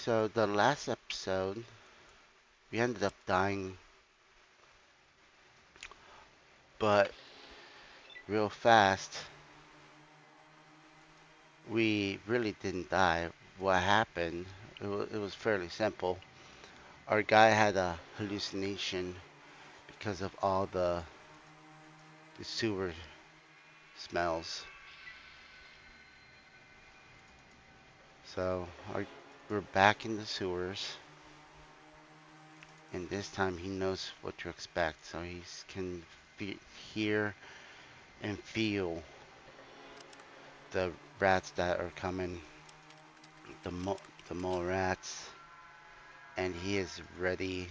So the last episode, we ended up dying, but real fast, we really didn't die. What happened? It was fairly simple. Our guy had a hallucination because of all the sewer smells. So we're back in the sewers, and this time he knows what to expect. So he can hear and feel the rats that are coming, the the mole rats, and he is ready.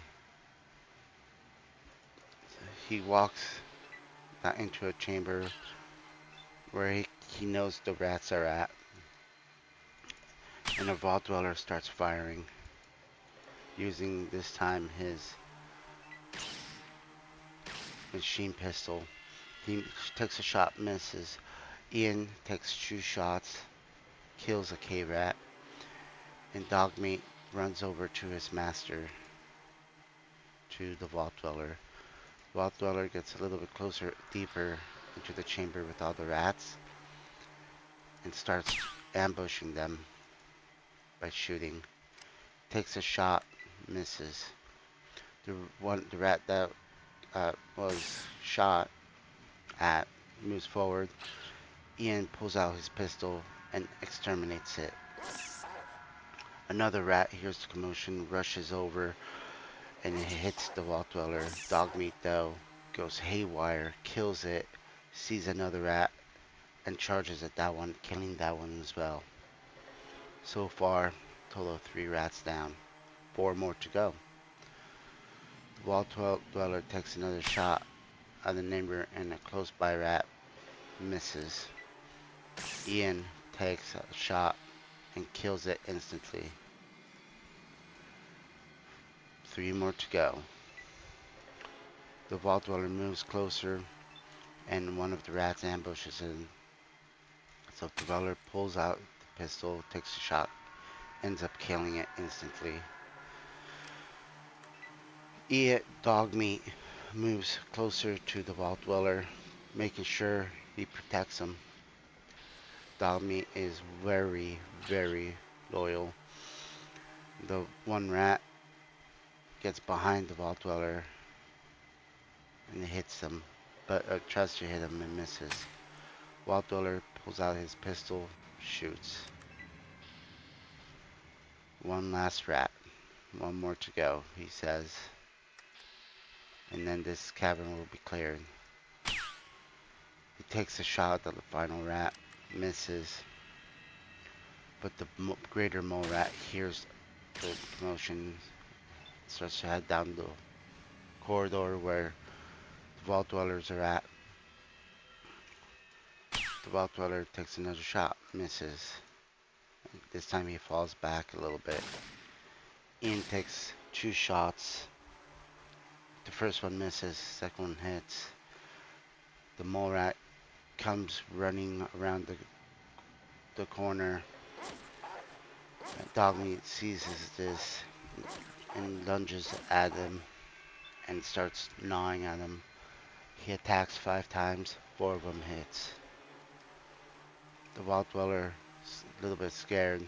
He walks into a chamber where he knows the rats are at, and a vault dweller starts firing, using this time his machine pistol. He takes a shot, misses. Ian takes 2 shots, kills a K-rat, and Dogmeat runs over to his master, to the vault dweller. Vault dweller gets a little bit closer, deeper into the chamber with all the rats, and starts ambushing them by shooting. Takes a shot, misses. The rat that was shot at moves forward. Ian pulls out his pistol and exterminates it. Another rat hears the commotion, rushes over, and it hits the vault dweller. Dogmeat, though, goes haywire, kills it, sees another rat, and charges at that one, killing that one as well. So far, total of 3 rats down. 4 more to go. The vault dweller takes another shot at the neighbor, and a close by rat misses. Ian takes a shot and kills it instantly. 3 more to go. The vault dweller moves closer, and one of the rats ambushes him. So the dweller pulls out the pistol, takes a shot, ends up killing it instantly. Dogmeat moves closer to the vault dweller, making sure he protects him. Dogmeat is very, very loyal. The one rat gets behind the vault dweller and hits him, but tries to hit him and misses. Vault dweller pulls out his pistol, shoots. One last rat. 1 more to go, he says. And then this cavern will be cleared. He takes a shot at the final rat, misses. But the greater mole rat hears the commotion, starts to head down the corridor where the vault dwellers are at. The vault dweller takes another shot, misses. This time he falls back a little bit. Ian takes 2 shots. The first one misses, second one hits. The mole rat comes running around the corner. Dogmeat seizes this and lunges at him and starts gnawing at him. He attacks 5 times, 4 of them hits. The vault dweller, a little bit scared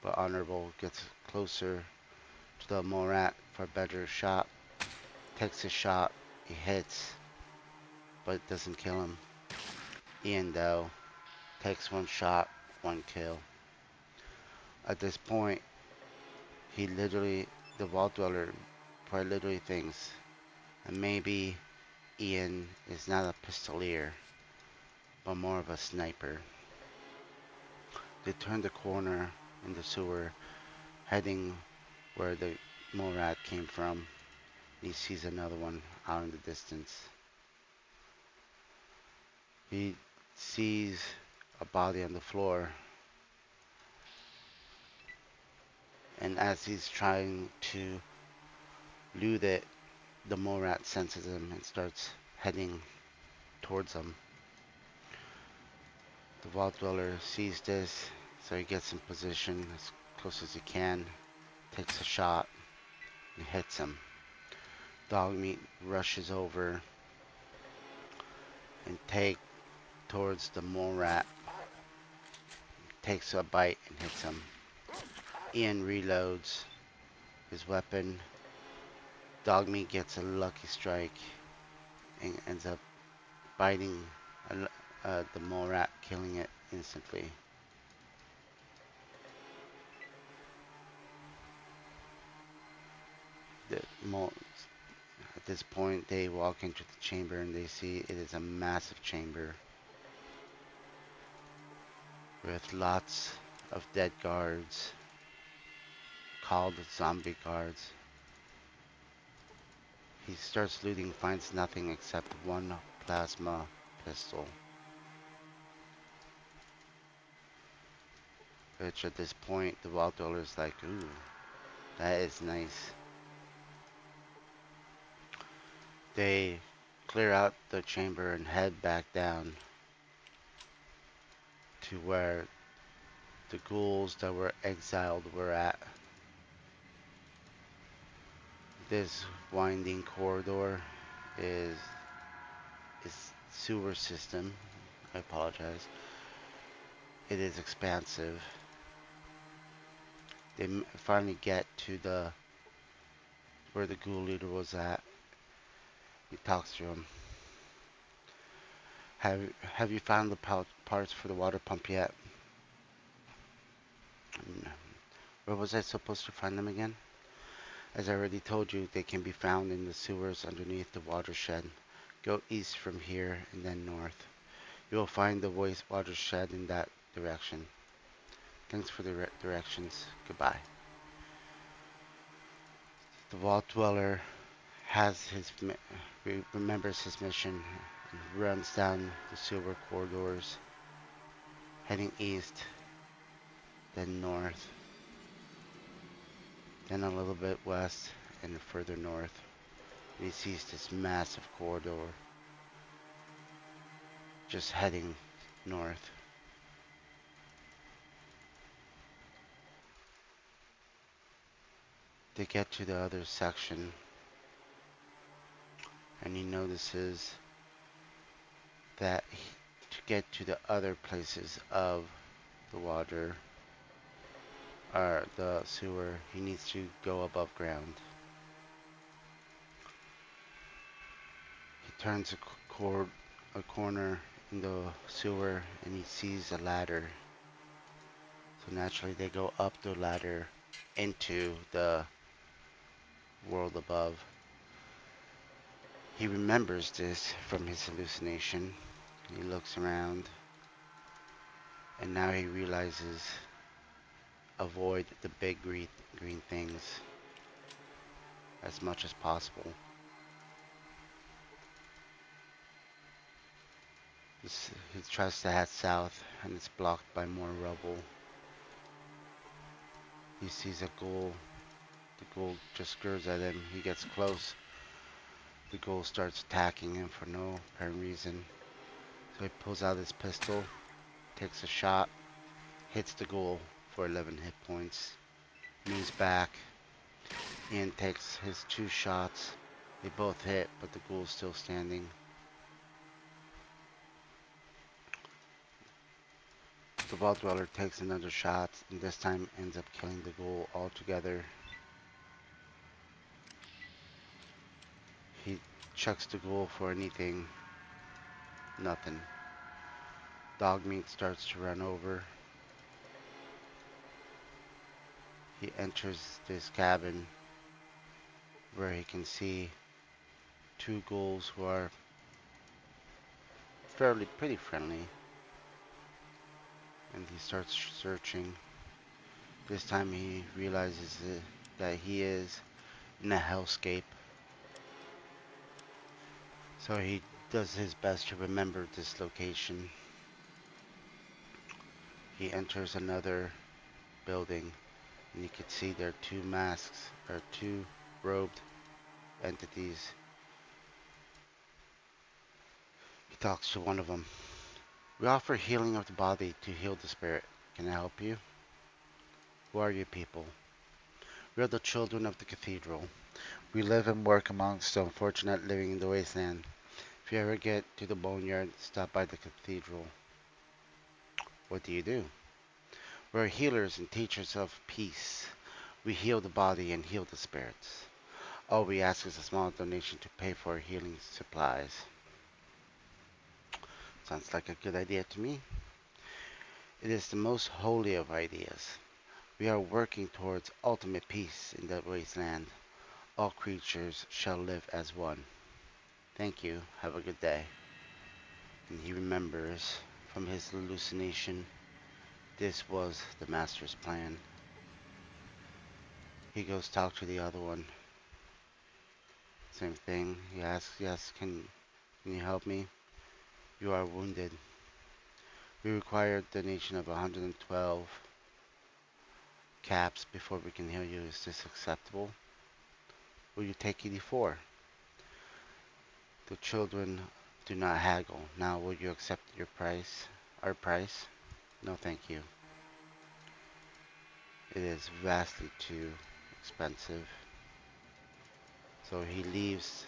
but honorable, gets closer to the mole rat for a better shot. Takes a shot, he hits, but it doesn't kill him. Ian, though, takes 1 shot, 1 kill. At this point, the vault dweller quite literally thinks, and maybe Ian is not a pistolier, but more of a sniper. They turn the corner in the sewer, heading where the mole rat came from. He sees another one out in the distance. He sees a body on the floor, and as he's trying to loot it, the mole rat senses him and starts heading towards him. The vault dweller sees this, so he gets in position as close as he can. takes a shot and hits him. Dogmeat rushes over and take towards the mole rat, takes a bite and hits him. Ian reloads his weapon. Dogmeat gets a lucky strike and ends up biting the mole rat, killing it instantly. The mole, at this point, they walk into the chamber and they see it is a massive chamber with lots of dead guards called zombie guards. He starts looting, finds nothing except one plasma pistol, which at this point the Wild Dweller's like, ooh, that is nice. They clear out the chamber and head back down to where the ghouls that were exiled were at. This winding corridor is sewer system. I apologize. It is expansive. They finally get to the where the ghoul leader was at. He talks to him. Have you found the parts for the water pump yet? Where was I supposed to find them again? As I already told you, they can be found in the sewers underneath the watershed. Go east from here and then north. You will find the watershed in that direction. Thanks for the directions. Goodbye. The Vault Dweller remembers his mission and runs down the sewer corridors, heading east, then north, then a little bit west and further north. And he sees this massive corridor just heading north. They get to the other section and he notices that to get to the other places of the water or the sewer, he needs to go above ground. He turns a corner in the sewer and he sees a ladder. So naturally they go up the ladder into the world above. He remembers this from his hallucination. He looks around and now he realizes avoid the big green things as much as possible. He tries to head south and it's blocked by more rubble. He sees a ghoul. The ghoul just gurs at him. He gets close. The ghoul starts attacking him for no apparent reason. So he pulls out his pistol, takes a shot, hits the ghoul for 11 hit points, moves back. Ian takes his 2 shots. They both hit, but the ghoul's still standing. The Vault Dweller takes another shot, and this time ends up killing the ghoul altogether. He checks the ghoul for anything. Nothing. Dogmeat starts to run over. He enters this cabin where he can see 2 ghouls who are pretty friendly. And he starts searching. This time he realizes that he is in a hellscape. So he does his best to remember this location. He enters another building and you can see there are 2 masks, or 2 robed entities. He talks to one of them. We offer healing of the body to heal the spirit. Can I help you? Who are you people? We are the children of the cathedral. We live and work amongst the unfortunate living in the wasteland. If you ever get to the boneyard, stop by the cathedral. What do you do? We're healers and teachers of peace. We heal the body and heal the spirits. All we ask is a small donation to pay for healing supplies. Sounds like a good idea to me. It is the most holy of ideas. We are working towards ultimate peace in the wasteland. All creatures shall live as one. Thank you. Have a good day. And he remembers from his hallucination, this was the master's plan. He goes talk to the other one. Same thing. He asks, yes, can you help me? You are wounded. We require a donation of 112 caps before we can heal you. Is this acceptable? Will you take 84? The children do not haggle. Now will you accept your price? Our price? No, thank you. It is vastly too expensive. So he leaves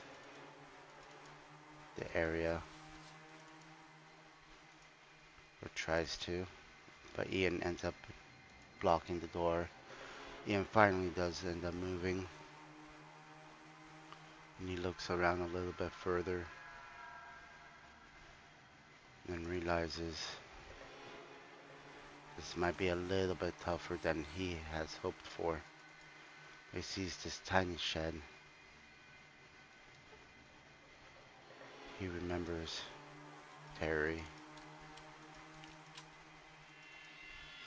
the area, or tries to, but Ian ends up blocking the door. Ian finally does end up moving, and he looks around a little bit further and realizes this might be a little bit tougher than he has hoped for. He sees this tiny shed. He remembers Terry.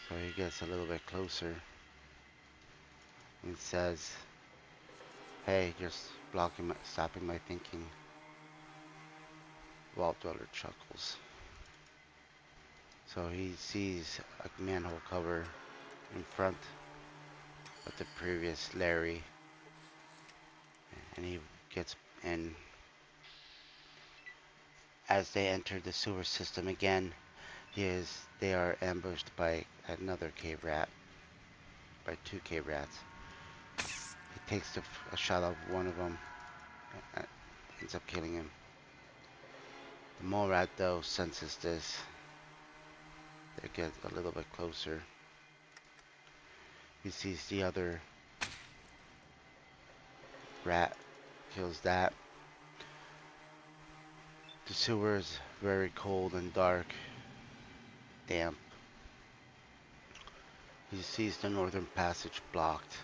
So he gets a little bit closer and says, hey, you're stopping my thinking. Vault Dweller chuckles. So he sees a manhole cover in front of the previous Larry, and he gets in. As they enter the sewer system again, they are ambushed by another cave rat, by two cave rats. He takes a shot of one of them, and ends up killing him. The mole rat, though, senses this. They get a little bit closer. He sees the other rat, kills that. The sewer is very cold and dark, damp. He sees the northern passage blocked,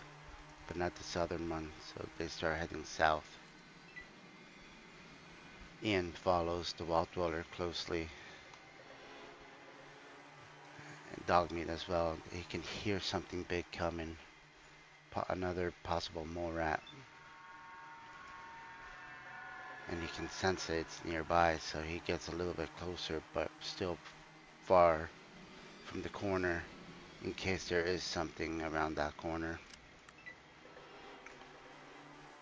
but not the southern one, so they start heading south. Ian follows the Vault Dweller closely, and Dogmeat as well. He can hear something big coming, another possible mole rat. And he can sense it's nearby, so he gets a little bit closer, but still far from the corner in case there is something around that corner.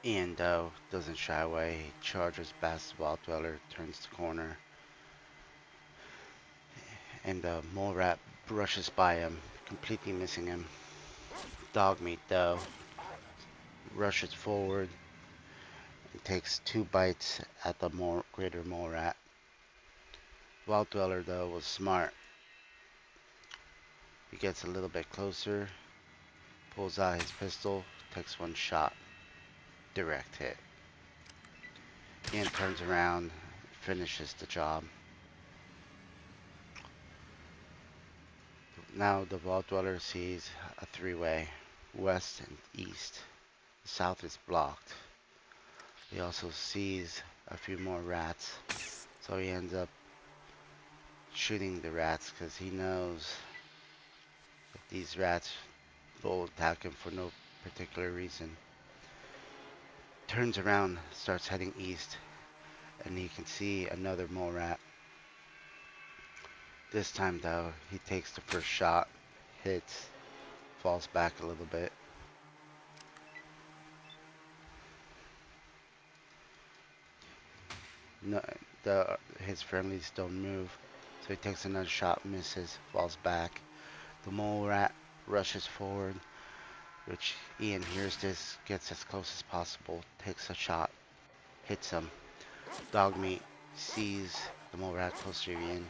Ian, though, doesn't shy away. He charges past the Vault Dweller, turns the corner, and the mole rat brushes by him, completely missing him. Dogmeat, though, rushes forward and takes 2 bites at the greater mole rat. Vault Dweller, though, was smart. He gets a little bit closer, pulls out his pistol, takes 1 shot. Direct hit. Ian turns around, finishes the job. Now the Vault Dweller sees a 3-way, west and east. The south is blocked. He also sees a few more rats, so he ends up shooting the rats because he knows that these rats will attack him for no particular reason. Turns around, starts heading east, and he can see another mole rat. This time, though, he takes the first shot, hits, falls back a little bit. No, his friendlies don't move, so he takes another shot, misses, falls back. The mole rat rushes forward, which Ian hears this, gets as close as possible, takes a shot, hits him. Dogmeat sees the mole rat closer to Ian,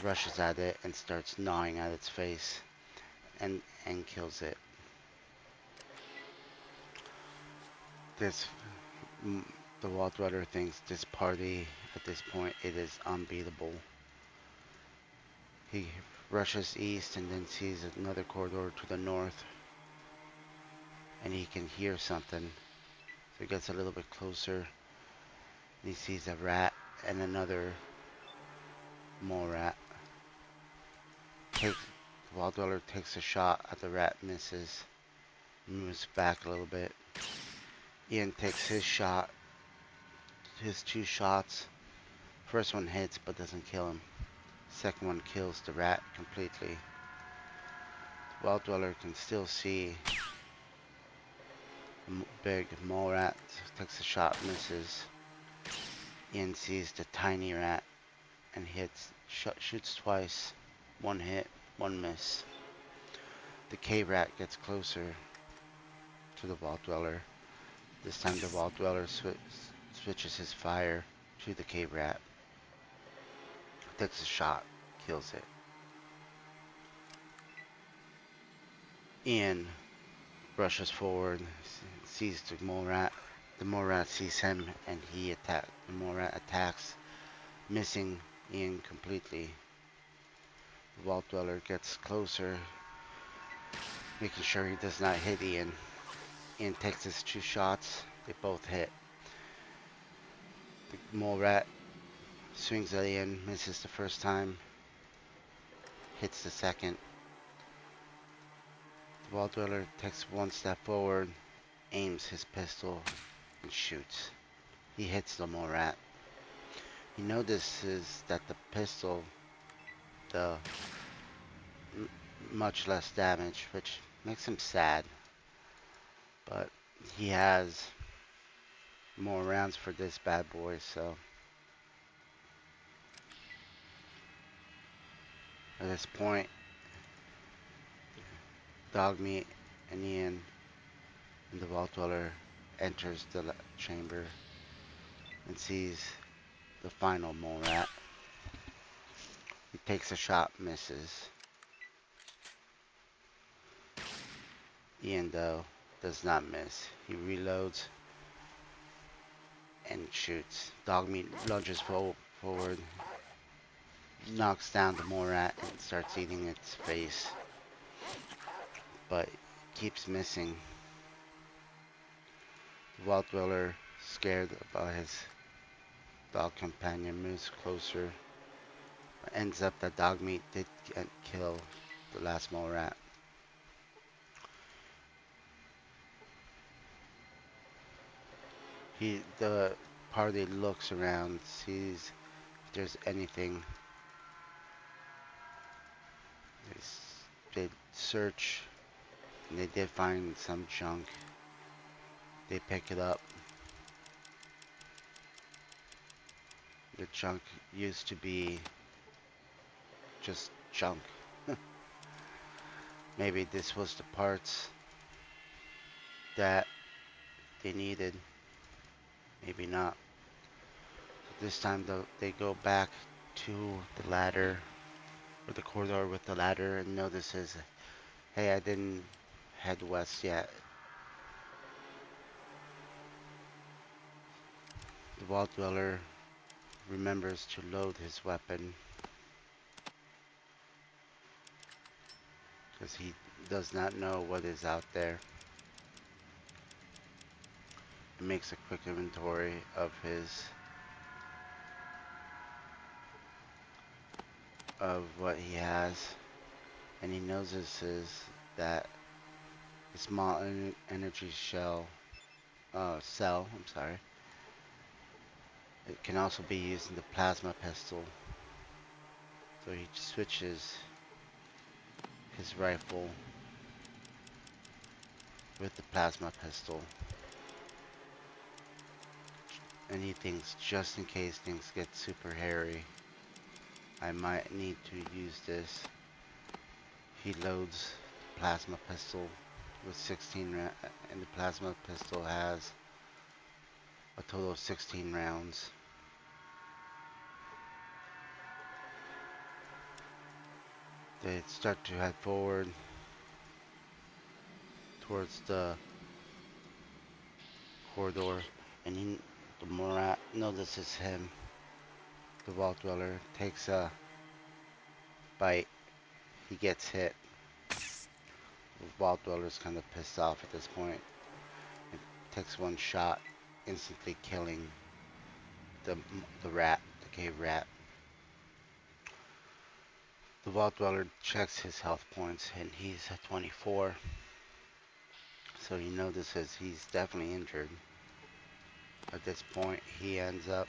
rushes at it and starts gnawing at its face and kills it. This the Wall Dweller thinks this party at this point it is unbeatable. He rushes east and then sees another corridor to the north, and he can hear something. So he gets a little bit closer, and he sees a rat and another mole rat. The Wall Dweller takes a shot at the rat, misses, moves back a little bit. Ian takes his shot, his 2 shots. First one hits but doesn't kill him. Second one kills the rat completely. The Wall Dweller can still see the big mole rat, takes a shot, misses. Ian sees the tiny rat and shoots twice. 1 hit, 1 miss. The cave rat gets closer to the Wall Dweller. This time the Wall Dweller switches his fire to the cave rat. Takes a shot, kills it. Ian rushes forward, sees the mole rat. The mole rat sees him and the mole rat attacks, missing Ian completely. The Wall Dweller gets closer, making sure he does not hit Ian. Ian takes his 2 shots, they both hit. The mole rat swings at Ian, misses the first time, hits the second. The Wall Dweller takes 1 step forward, aims his pistol, and shoots. He hits the mole rat. He notices that the pistol does much less damage, which makes him sad. But he has more rounds for this bad boy, so at this point, Dogmeat and Ian and the Wall Dweller enters the chamber and sees the final mole rat. He takes a shot, misses. Ian, though, does not miss. He reloads and shoots. Dogmeat lunges forward, knocks down the mole rat and starts eating its face, but keeps missing. The Wall Dweller, scared about his dog companion, moves closer. It ends up that Dogmeat did kill the last mole rat. The party looks around, sees if there's anything. They search, and they did find some junk. They pick it up. The junk used to be just junk. Maybe this was the parts that they needed. Maybe not. This time they go back to the ladder, or the corridor with the ladder, and notices, hey, I didn't head west yet. The Wall Dweller remembers to load his weapon, because he does not know what is out there. He makes a quick inventory of what he has, and he notices that a small energy cell, it can also be used in the plasma pistol. So he switches his rifle with the plasma pistol. And he thinks, just in case things get super hairy, I might need to use this. He loads the plasma pistol with 16 and the plasma pistol has a total of 16 rounds. They start to head forward towards the corridor, and the Morat notices him. The Vault Dweller takes a bite. He gets hit. The Vault Dweller's kind of pissed off at this point. It takes one shot, instantly killing the rat, the cave rat. The Vault Dweller checks his health points, and he's at 24. So he notices he's definitely injured. At this point, he ends up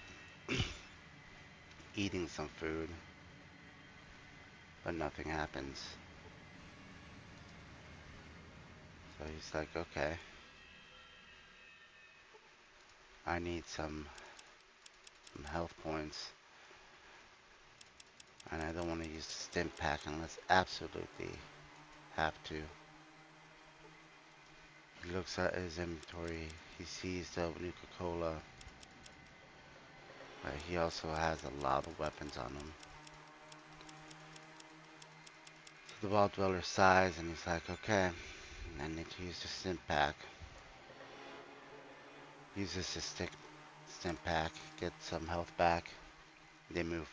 eating some food, but nothing happens. So he's like, okay, I need some health points, and I don't want to use the stim pack unless absolutely have to. He looks at his inventory. He sees the Nuka-Cola, but he also has a lot of weapons on him. So the Vault Dweller sighs, and he's like, okay, I need to use the stim pack. Uses his stim pack, gets some health back. They move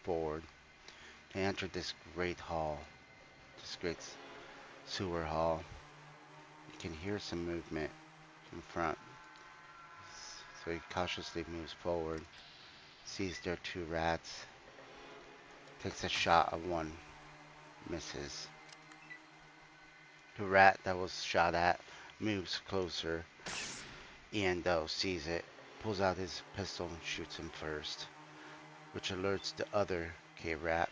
forward. They enter this great hall, this great sewer hall. You can hear some movement in front. So he cautiously moves forward, sees there are two rats, takes a shot at one, misses. The rat that was shot at moves closer. Ian, though, sees it, pulls out his pistol and shoots him first, which alerts the other K-Rat.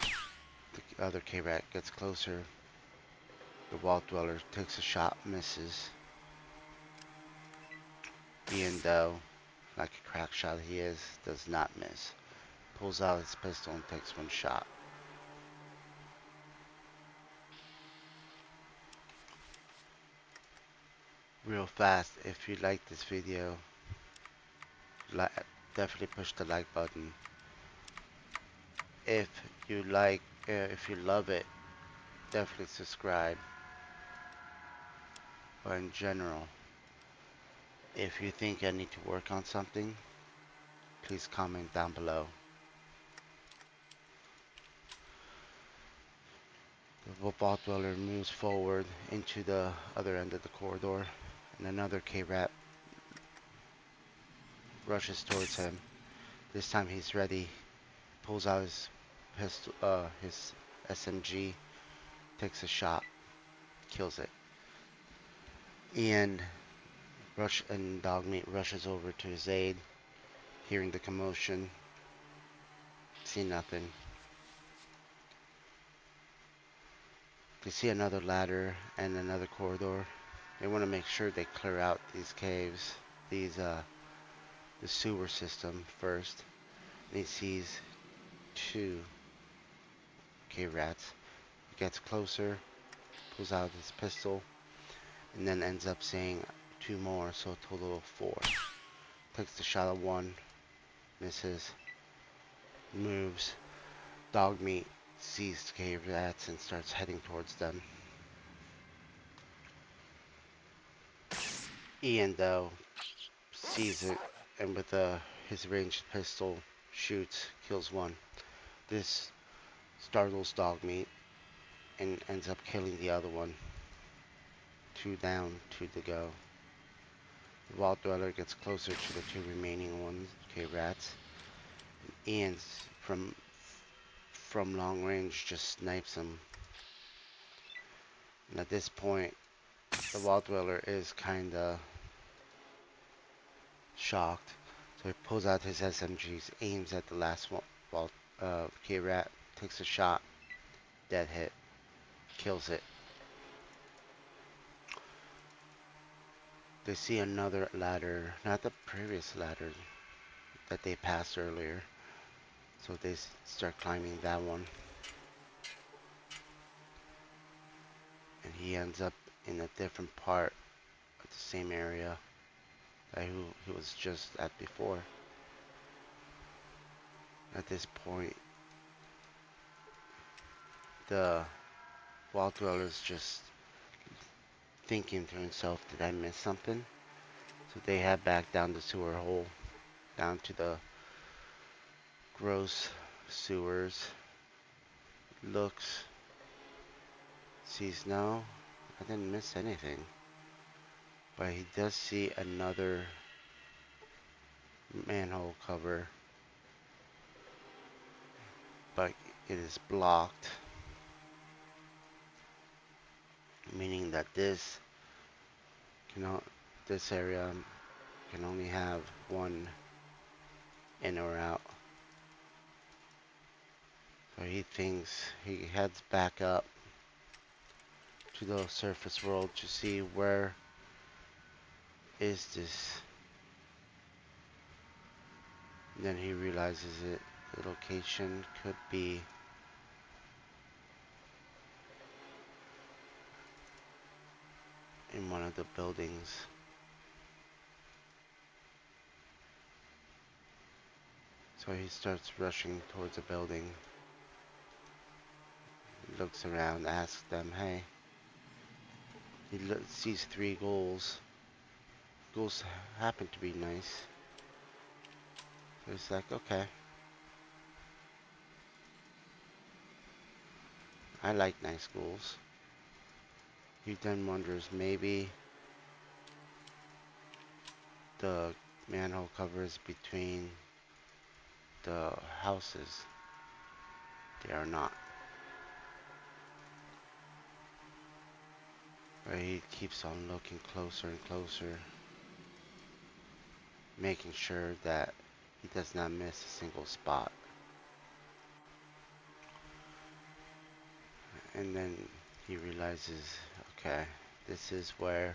The other K-Rat gets closer. The Vault Dweller takes a shot, misses. Ian, though, like a crack shot he is, does not miss. Pulls out his pistol and takes one shot. Real fast, if you like this video, definitely push the like button. If you love it, definitely subscribe. But in general, if you think I need to work on something, please comment down below. The Vault Dweller moves forward into the other end of the corridor, and another K-Rat rushes towards him. This time he's ready, pulls out his pistol, his SMG, takes a shot, kills it. And Dogmeat rushes over to his aid, hearing the commotion, see nothing. They see another ladder and another corridor. They want to make sure they clear out these caves, the sewer system first. And he sees two K-Rats. He gets closer, pulls out his pistol, and then ends up saying two more, so a total of 4. Takes the shot at one, misses, moves. Dogmeat sees the K-Rats and starts heading towards them. Ian, though, sees it, and with his ranged pistol, shoots, kills one. This startles Dogmeat and ends up killing the other one. 2 down, 2 to go. The Vault Dweller gets closer to the 2 remaining ones, K-Rats. Ian, from long range, just snipes him. And at this point, the Vault Dweller is kinda shocked. So he pulls out his SMGs, aims at the last one, K-Rat, takes a shot, dead hit, kills it. They see another ladder, not the previous ladder that they passed earlier. So they start climbing that one. he ends up in a different part of the same area that he was just at before. At this point, the wall dweller's just thinking to himself, did I miss something? So they head back down the sewer hole, down to the gross sewers. Looks, sees no, I didn't miss anything. But he does see another manhole cover, but it is blocked, meaning that this area can only have one in or out. So he thinks he heads back up to the surface world to see where is this. Then he realizes it. The location could be in one of the buildings. So he starts rushing towards a building. He looks around, asks them, hey. He sees 3 ghouls. Ghouls happen to be nice. So he's like, okay. I like nice ghouls. He then wonders, maybe the manhole covers between the houses. They are not. But he keeps on looking closer and closer, making sure that he does not miss a single spot. And then he realizes, okay, this is where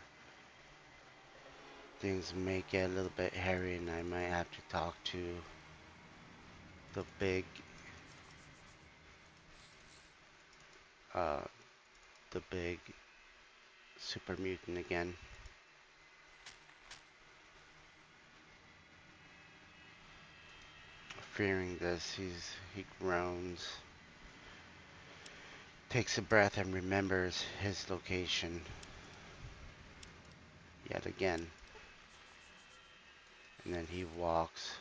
things may get a little bit hairy and I might have to talk to the big uh, super mutant again. Fearing this, he groans, takes a breath and remembers his location yet again. And then he walks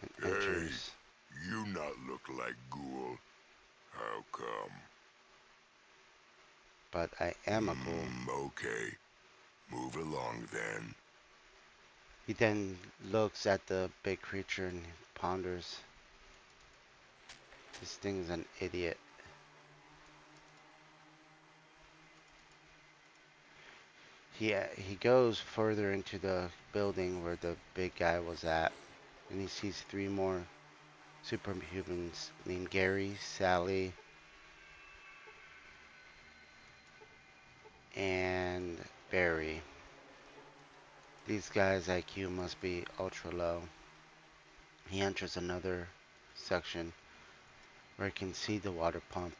and enters. You not look like ghoul. How come? But I am a ghoul. Okay. Move along then. He then looks at the big creature and ponders. This thing's an idiot. He goes further into the building where the big guy was at, and he sees 3 more superhumans named Gary, Sally, and Barry. These guys' IQ must be ultra low. He enters another section where he can see the water pump.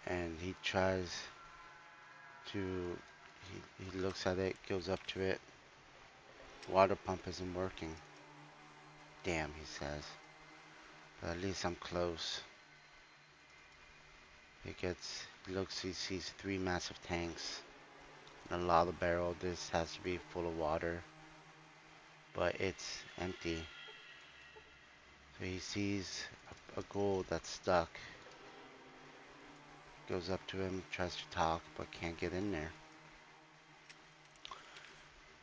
And he tries to, he looks at it, goes up to it. Water pump isn't working. Damn, he says. But at least I'm close. He looks, he sees 3 massive tanks. And a lava barrel. This has to be full of water. But it's empty. So he sees a ghoul that's stuck. Goes up to him, tries to talk, but can't get in there.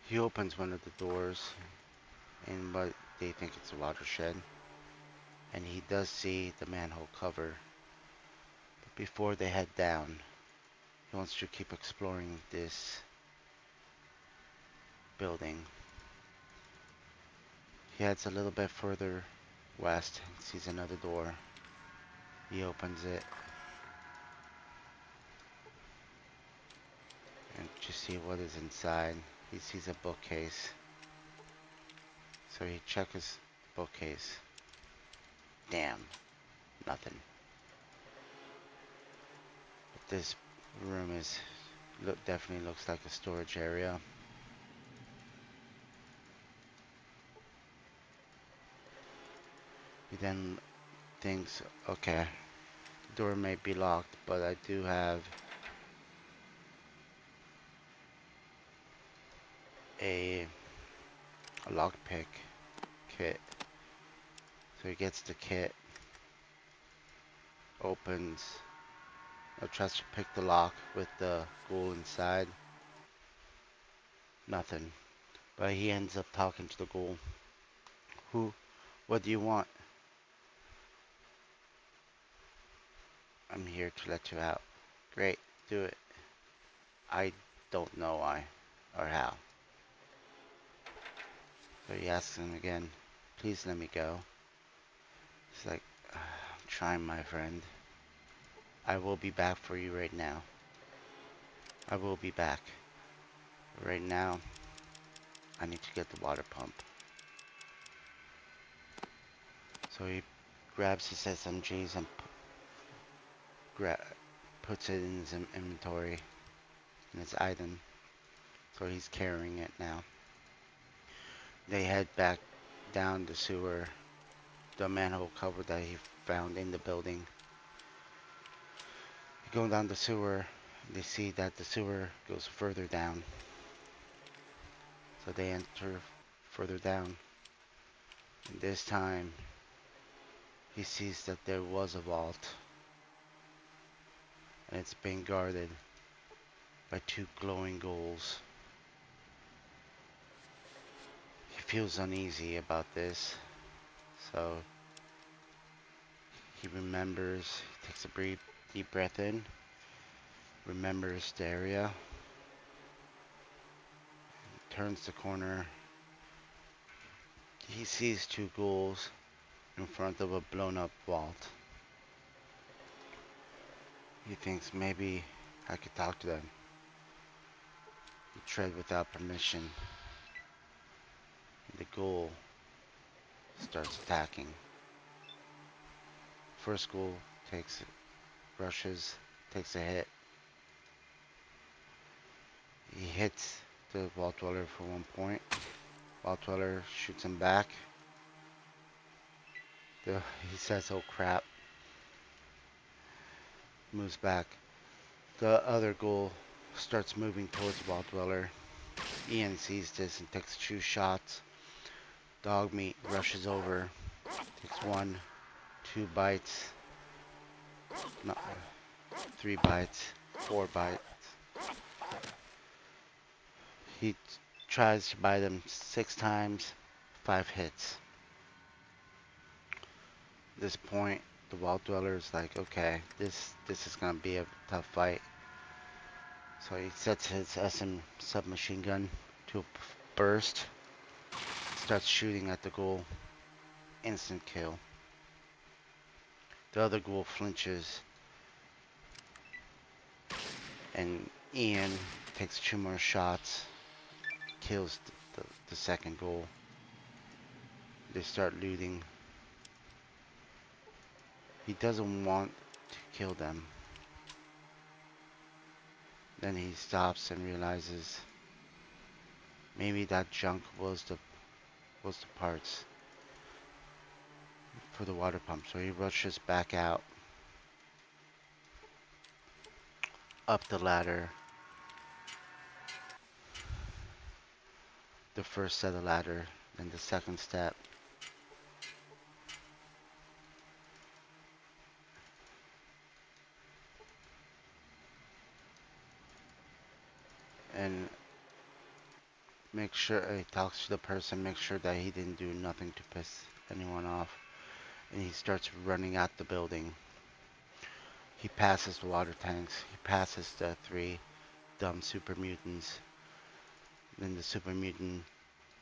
He opens one of the doors in what they think it's a watershed. And he does see the manhole cover. But before they head down, he wants to keep exploring this building. He heads a little bit further west and sees another door. He opens it. And to see what is inside, he sees a bookcase. So he checks his bookcase. Damn, Nothing. But this room definitely looks like a storage area. He then thinks, okay, the door may be locked, but I do have a lockpick kit. So he gets the kit, opens, tries to pick the lock with the ghoul inside. Nothing. But he ends up talking to the ghoul. What do you want? I'm here to let you out. Great, do it. I don't know why or how. So he asks him again, please let me go. He's like, I'm trying, my friend. I will be back for you right now. I will be back. Right now, I need to get the water pump. So he grabs his SMGs and puts it in his inventory, in his item. So he's carrying it now. They head back down the sewer, the manhole cover that he found in the building. They go down the sewer. They see that the sewer goes further down. So they enter further down. And this time, he sees that there was a vault. And it's being guarded by two glowing ghouls. He feels uneasy about this. So he remembers, he takes a deep breath in, remembers the area, turns the corner. He sees two ghouls in front of a blown up vault. He thinks maybe I could talk to them. He tread without permission. The ghoul starts attacking. First ghoul takes a hit. He hits the vault dweller for 1 point. Vault dweller shoots him back. He says, oh crap. Moves back. The other ghoul starts moving towards Vault Dweller. Ian sees this and takes 2 shots. Dog meat rushes over. Takes 1, 2 bites. No, 3 bites. 4 bites. He tries to bite him 6 times. 5 hits. At this point, the Vault Dweller is like, okay, this is gonna be a tough fight. So he sets his SM submachine gun to a burst. Starts shooting at the ghoul. Instant kill. The other ghoul flinches. And Ian takes 2 more shots. Kills the second ghoul. They start looting. He doesn't want to kill them. Then he stops and realizes maybe that junk was the parts for the water pump. So he rushes back out, up the ladder, the first set of ladder, then the second step. And make sure he talks to the person, make sure that he didn't do nothing to piss anyone off. And he starts running out the building. He passes the water tanks. He passes the 3 dumb super mutants. Then the super mutant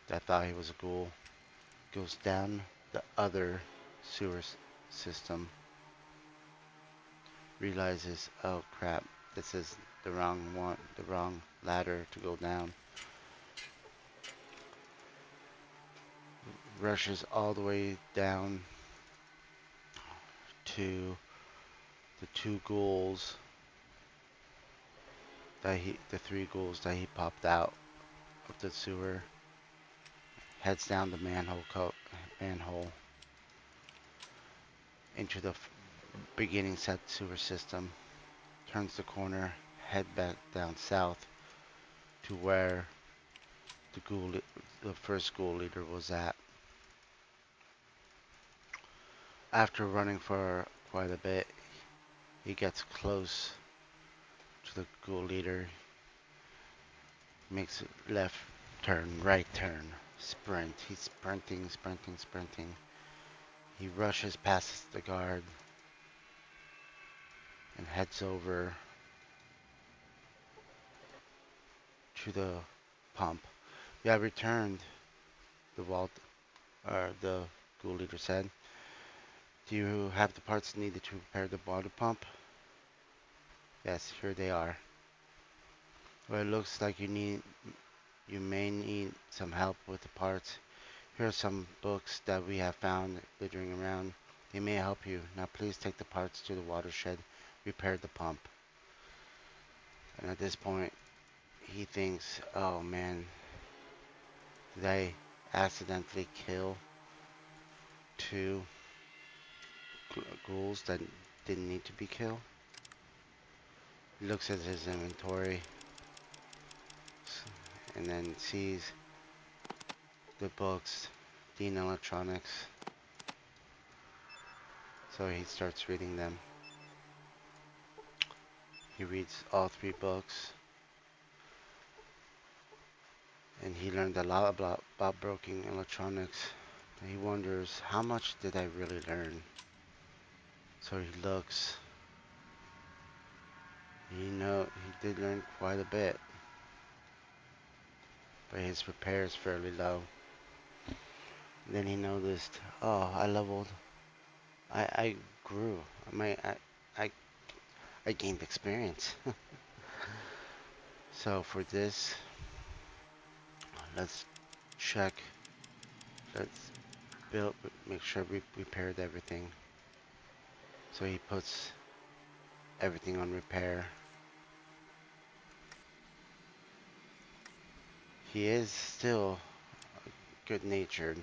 that thought he was a ghoul goes down the other sewer system. Realizes, oh crap, this is the wrong ladder to go down. Rushes all the way down to the two ghouls the three ghouls that he popped out of the sewer. Heads down the manhole into the beginning set sewer system. Turns the corner, head back down south to where the first ghoul leader was at. After running for quite a bit, he gets close to the ghoul leader, makes a left turn, right turn, sprint. He's sprinting, sprinting, sprinting. He rushes past the guard and heads over to the pump. You have returned, the ghoul leader said. Do you have the parts needed to repair the water pump? Yes, here they are. Well, it looks like you may need some help with the parts. Here are some books that we have found littering around. They may help you. Now please take the parts to the watershed, repair the pump. And at this point, he thinks, oh man, did I accidentally kill two ghouls that didn't need to be killed? He looks at his inventory and then sees the books, Dean Electronics. So he starts reading them. He reads all three books. And he learned a lot about broken electronics. And he wonders, how much did I really learn? So he looks. He did learn quite a bit. But his repair is fairly low. Then he noticed, oh, I grew. I, I gained experience. So for this, let's check. Let's make sure we repaired everything. So he puts everything on repair. He is still good-natured,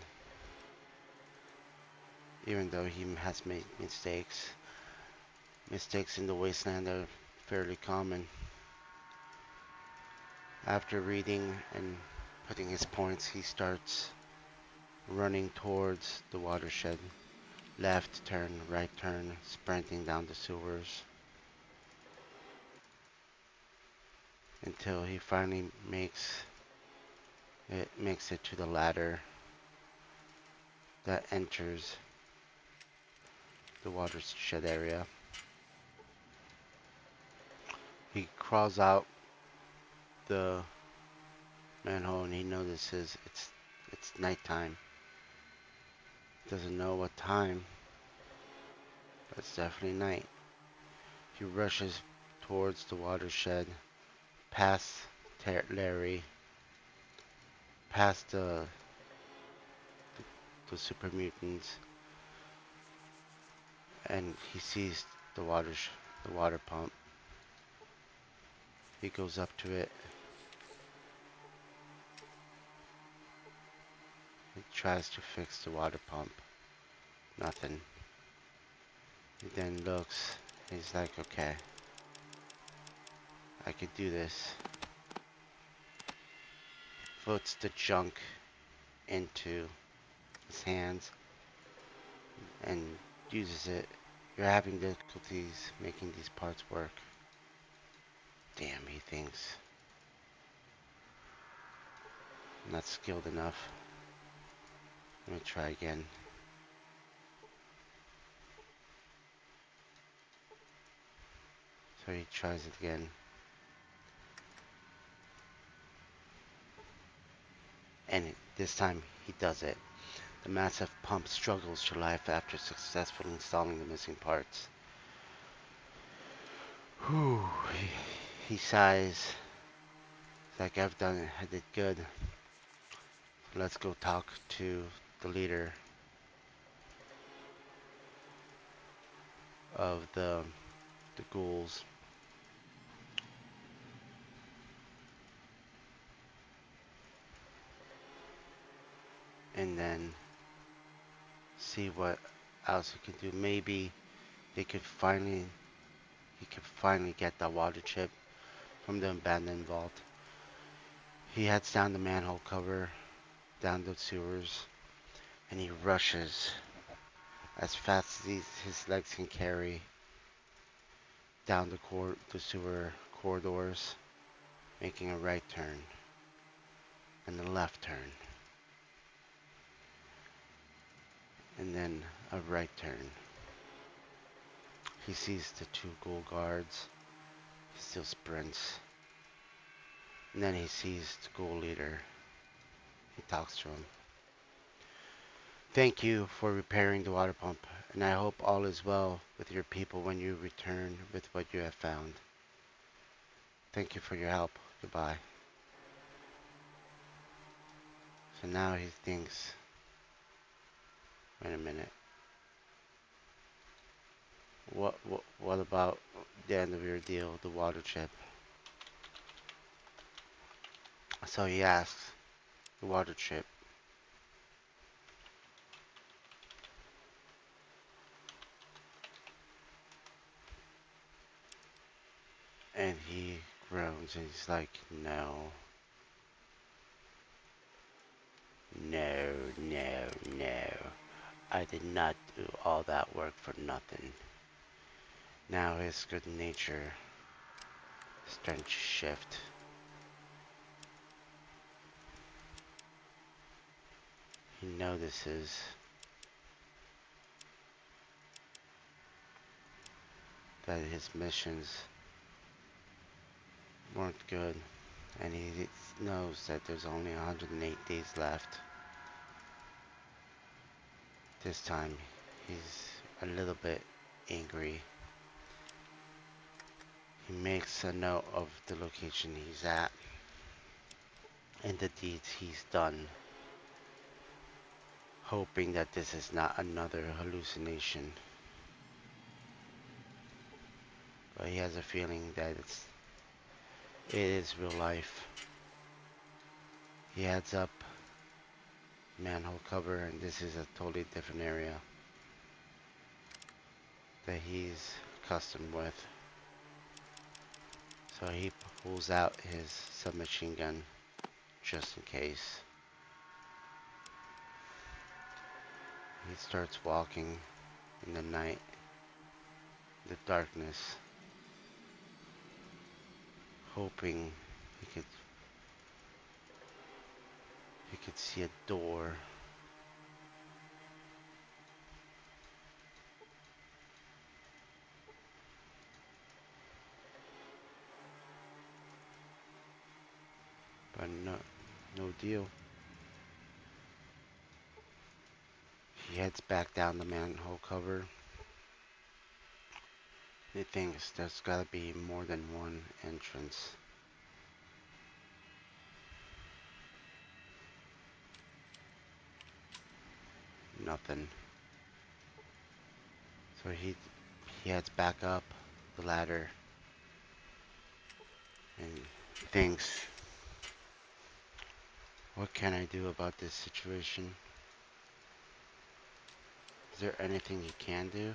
even though he has made mistakes. Mistakes in the wasteland are fairly common. After reading and putting his points, he starts running towards the watershed. Left turn, right turn, sprinting down the sewers. Until he finally makes it to the ladder that enters the watershed area. He crawls out the manhole and he notices it's nighttime. Doesn't know what time, but it's definitely night. He rushes towards the watershed, past Larry, past the super mutants, and he sees the water pump. He goes up to it. He tries to fix the water pump. Nothing. He then looks. He's like, okay, I could do this. Puts the junk into his hands and uses it. You're having difficulties making these parts work. Damn, he thinks. I'm not skilled enough. Let me try again. So he tries it again. And this time he does it. The massive pump struggles to life after successfully installing the missing parts. Whew. He sighs. Like, I did good. Let's go talk to the leader. of the ghouls. And then see what else he can do. Maybe they could finally he could finally get that water chip from the abandoned vault. He heads down the manhole cover, down the sewers, and he rushes as fast as his legs can carry down the sewer corridors, making a right turn and a left turn, and then a right turn. He sees the two ghoul guards. He still sprints. And then he sees the ghoul leader. He talks to him. Thank you for repairing the water pump, and I hope all is well with your people when you return with what you have found. Thank you for your help. Goodbye. So now he thinks, wait a minute. What about the end of your deal, the water chip? So he asks the water chip, and he groans and he's like, no, no, no, no. I did not do all that work for nothing. Now his good nature is starting to shift. He notices that his missions weren't good, and he knows that there's only 108 days left. This time, he's a little bit angry. He makes a note of the location he's at and the deeds he's done, hoping that this is not another hallucination. But he has a feeling that it is real life. He heads up manhole cover, and this is a totally different area that he's accustomed with. So he pulls out his submachine gun just in case. He starts walking in the night, the darkness, hoping he could see a door. But no deal. He heads back down the manhole cover. He thinks there's gotta be more than one entrance. Nothing. So he heads back up the ladder and thinks, what can I do about this situation? Is there anything he can do?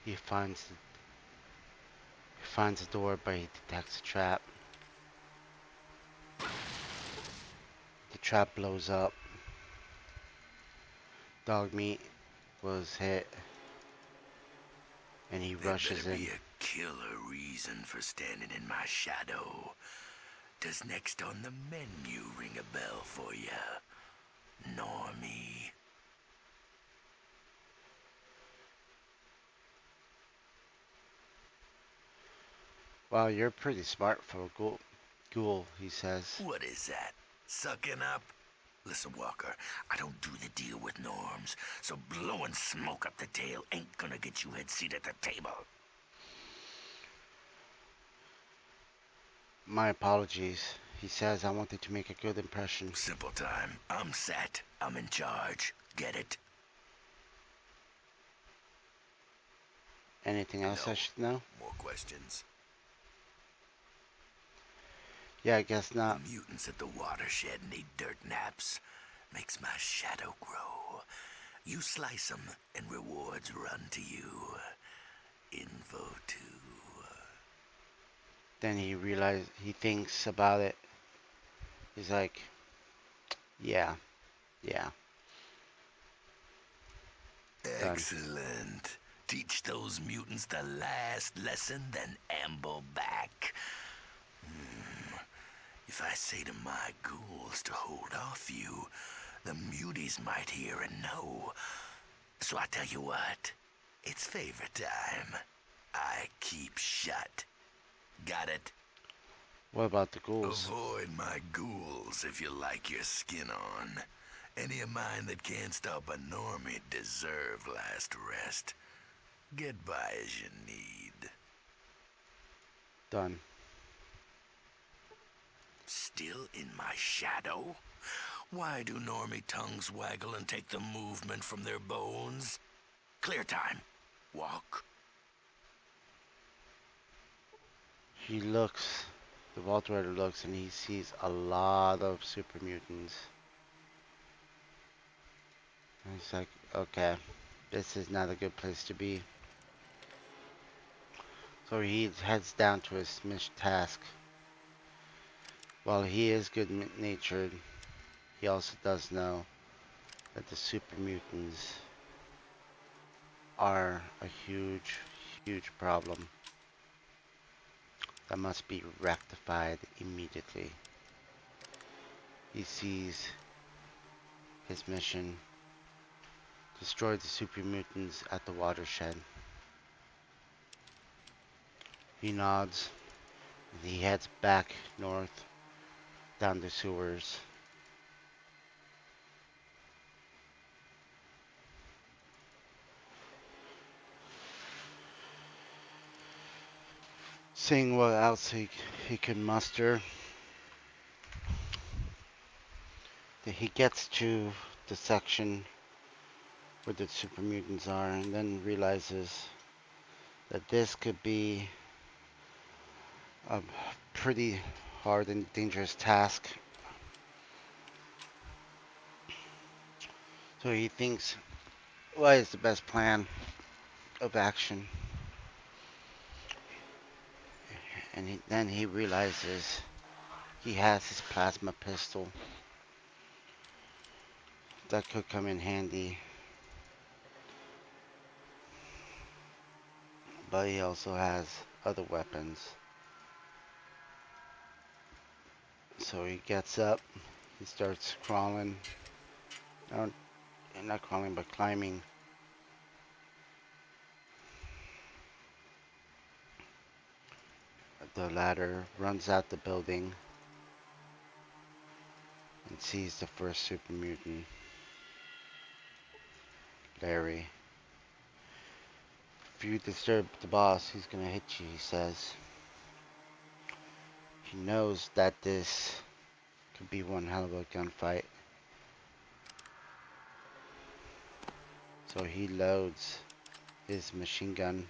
He finds the door, but he detects a trap. The trap blows up. Dog meat was hit, and he rushes There better in. be a killer reason for standing in my shadow. Does next on the menu ring a bell for ya, Normie? Wow, you're pretty smart for a ghoul, he says. What is that? Sucking up? Listen, Walker, I don't do the deal with norms, so blowing smoke up the tail ain't gonna get you head seat at the table. My apologies, He says, I wanted to make a good impression. Simple time. I'm set. I'm in charge. Get it? Anything else No. I should know? More questions? Yeah, I guess not. The mutants at the Watershed need dirt naps. Makes my shadow grow. You slice 'em and rewards run to you. Info too. Then he thinks about it. He's like, yeah. Done. Excellent. Teach those mutants the last lesson, then amble back. If I say to my ghouls to hold off you, the muties might hear and know. So I tell you what, it's favorite time. I keep shut. Got it? What about the ghouls? Avoid my ghouls if you like your skin on. Any of mine that can't stop a normie deserve last rest. Get by as you need. Done. Still in my shadow? Why do normie tongues waggle and take the movement from their bones? Clear time. Walk. He looks, the Vault Rider looks, and he sees a lot of super mutants. And he's like, okay, this is not a good place to be. So he heads down to his task. While he is good-natured, he also does know that the super mutants are a huge problem that must be rectified immediately. He sees his mission: destroy the super mutants at the Watershed. He nods, and he heads back north down the sewers. Seeing what else he can muster, he gets to the section where the super mutants are, and then realizes that this could be a pretty hard and dangerous task. So he thinks, what is the best plan of action? And then he realizes he has his plasma pistol. That could come in handy. But he also has other weapons. So he gets up, he starts crawling. No, not crawling, but climbing. The ladder, runs out the building, and sees the first super mutant, Larry. If you disturb the boss, he's gonna hit you, he says. He knows that this could be one hell of a gunfight. So he loads his machine gun.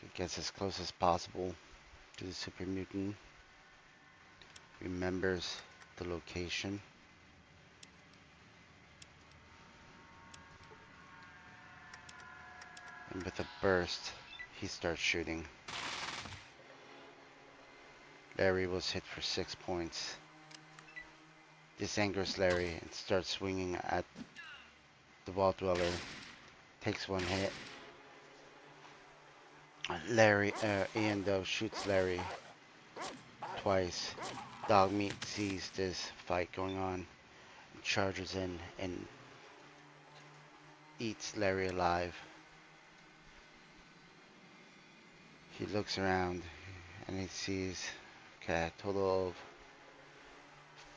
He gets as close as possible to the super mutant. Remembers the location. And with a burst, he starts shooting. Larry was hit for 6 points. This angers Larry and starts swinging at the Vault Dweller. Takes one hit. Ian though shoots Larry twice. Dogmeat sees this fight going on and charges in and eats Larry alive. He looks around and he sees, okay, a total of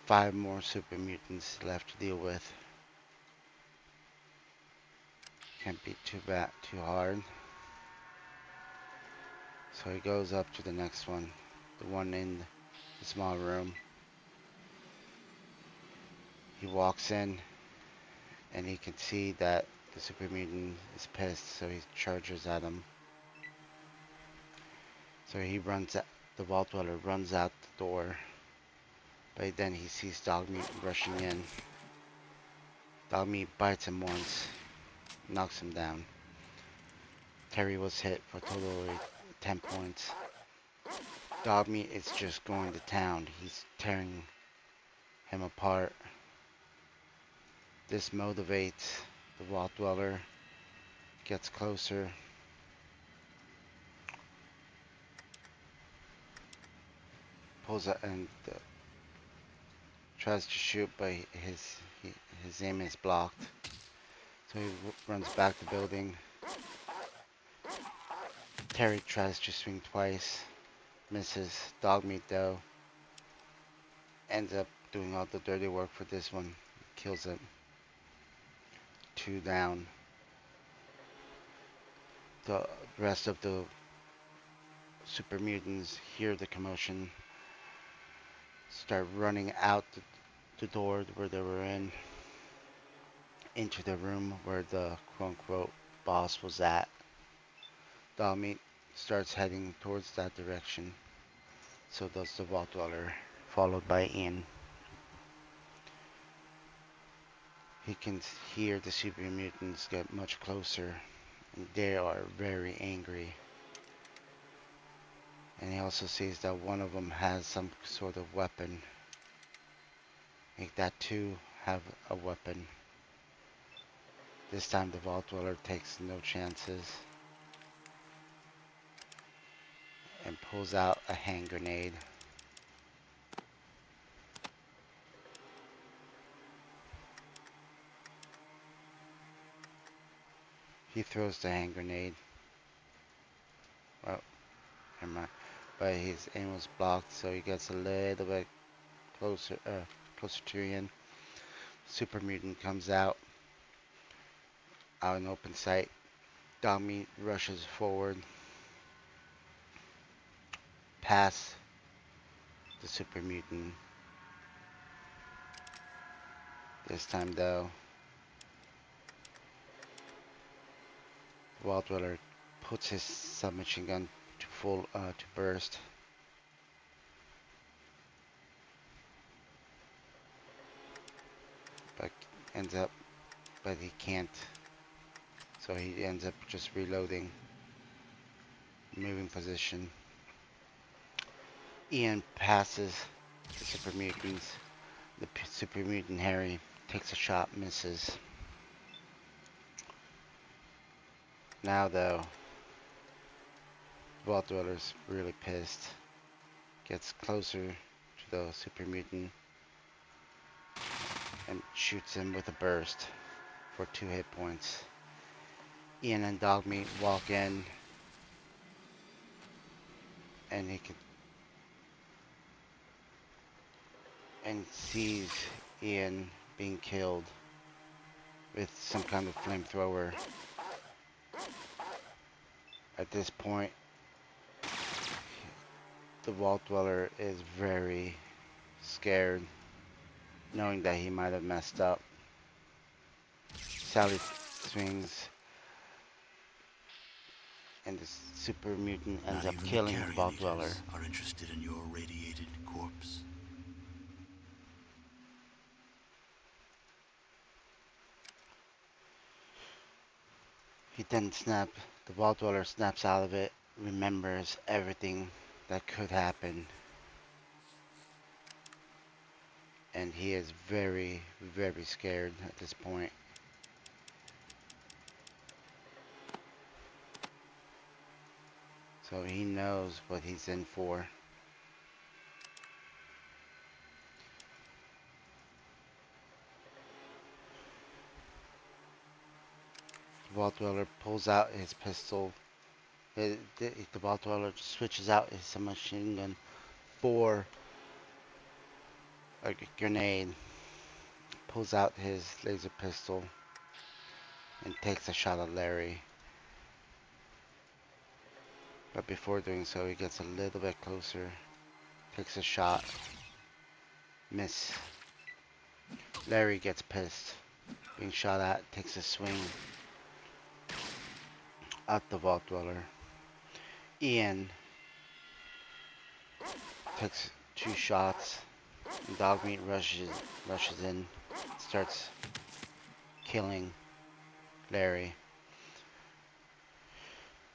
5 more super mutants left to deal with. Can't be too hard. So he goes up to the next one. the one in the small room. He walks in, and he can see that the super mutant is pissed, so he charges at him. So he runs out, the Vault Dweller runs out the door, but then he sees Dogmeat rushing in. Dogmeat bites him once, knocks him down. Terry was hit for totally 10 points. Dogmeat is just going to town. He's tearing him apart. This motivates the Vault Dweller, gets closer. Pulls out and tries to shoot, but his aim is blocked. So he runs back to the building. Terry tries to swing twice, misses. Dogmeat though ends up doing all the dirty work for this one. Kills him. 2 down. The rest of the super mutants hear the commotion, start running out the door where they were in, into the room where the quote-unquote boss was at. Dogmeat starts heading towards that direction. So does the Vault Dweller, followed by Ian. He can hear the super mutants get much closer, and they are very angry. And he also sees that one of them has some sort of weapon. Make that 2 have a weapon. This time the Vault Dweller takes no chances and pulls out a hand grenade. He throws the hand grenade. Oh, never mind. But his aim was blocked, so he gets a little bit closer to Ian. Super mutant comes out in open sight. Dogmeat rushes forward, past the super mutant. This time though, the Vault Dweller puts his submachine gun to burst. But he can't. So he ends up just reloading, moving position. Ian passes the super mutants. The super mutant Harry takes a shot, misses. Now though, the Vault Dweller's really pissed. Gets closer to the super mutant and shoots him with a burst for 2 hit points. Ian and Dogmeat walk in, and sees Ian being killed with some kind of flamethrower. At this point, the Vault Dweller is very scared, knowing that he might have messed up. Sally swings, and the super mutant ends up killing the Vault Dweller. Are interested in your radiated corpse. The Vault Dweller snaps out of it, remembers everything that could happen. And he is very, very scared at this point. So he knows what he's in for. The Vault Dweller pulls out his pistol. The Vault Dweller switches out his submachine gun for a grenade. Pulls out his laser pistol and takes a shot at Larry. But before doing so, he gets a little bit closer takes a shot, miss. Larry gets pissed, being shot at, takes a swing at the Vault Dweller. Ian takes 2 shots, and Dogmeat rushes in, starts killing Larry.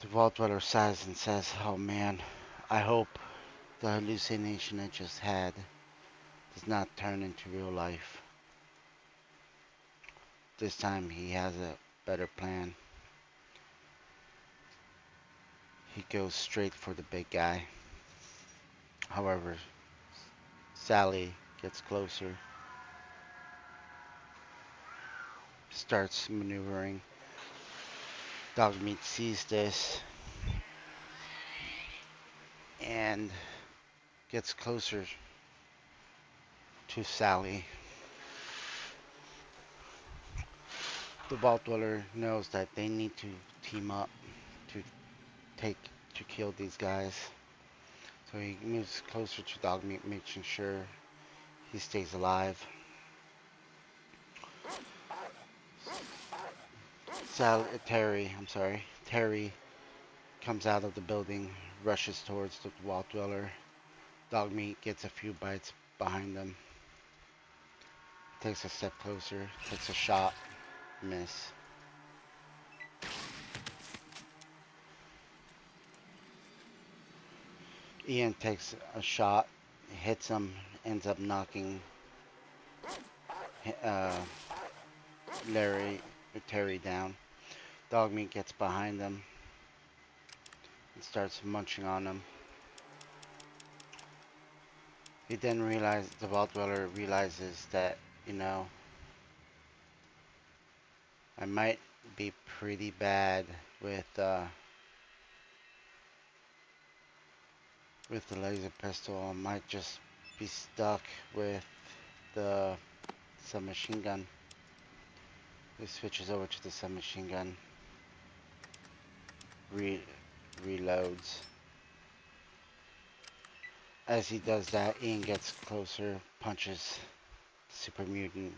The Vault Dweller sighs and says, "Oh man, I hope the hallucination I just had does not turn into real life. This time he has a better plan." He goes straight for the big guy. However, Sally gets closer, starts maneuvering. Dogmeat sees this and gets closer to Sally. The Vault Dweller knows that they need to team up to take to kill these guys. So he moves closer to Dogmeat, making sure he stays alive. Terry comes out of the building, rushes towards the Vault Dweller. Dogmeat gets a few bites behind them. Takes a step closer, takes a shot, miss. Ian takes a shot, hits him, ends up knocking uh, Terry down. Dogmeat gets behind them and starts munching on him. He then the Vault Dweller realizes that, I might be pretty bad with the laser pistol. I might just be stuck with the submachine gun. He switches over to the submachine gun. Reloads. As he does that, Ian gets closer, punches Super Mutant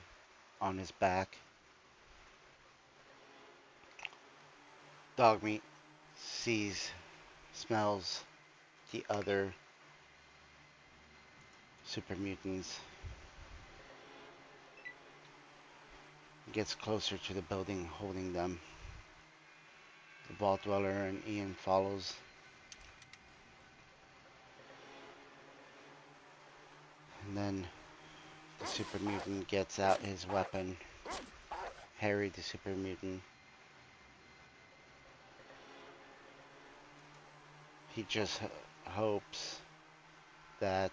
on his back. Dogmeat smells the other Super Mutants. Gets closer to the building, holding them. The Vault Dweller and Ian follows. And then the Super Mutant gets out his weapon. Harry, the Super Mutant. He just hopes that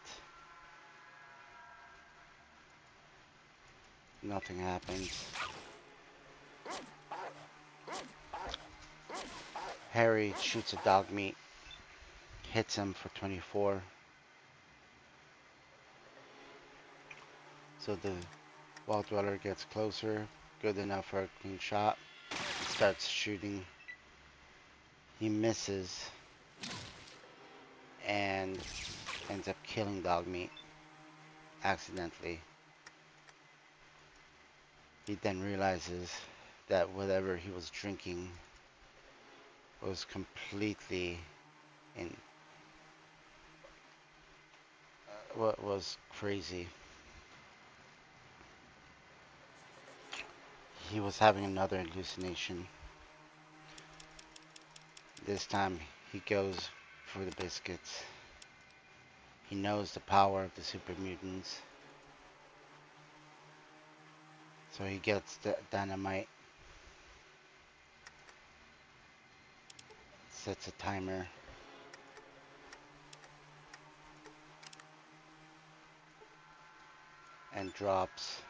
nothing happens. Harry shoots a Dogmeat, hits him for 24. So the Vault Dweller gets closer, good enough for a clean shot. Starts shooting. He misses and ends up killing Dogmeat accidentally. He then realizes that whatever he was drinking was completely what was crazy. He was having another hallucination. This time he goes for the biscuits. He knows the power of the Super Mutants. So he gets the dynamite, sets a timer, and drops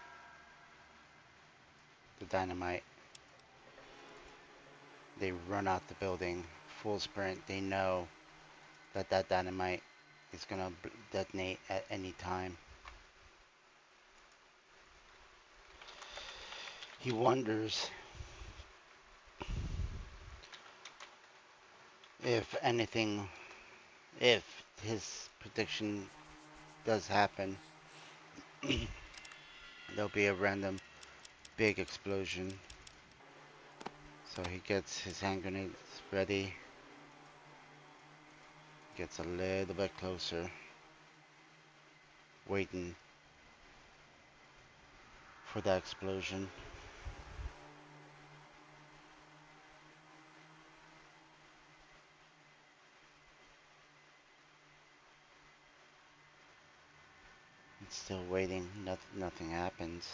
the dynamite. They run out the building, full sprint. They know that dynamite is going to detonate at any time. He wonders if his prediction does happen, there'll be a random big explosion. So he gets his hand grenades ready, gets a little bit closer, waiting for that explosion. And still waiting, nothing happens.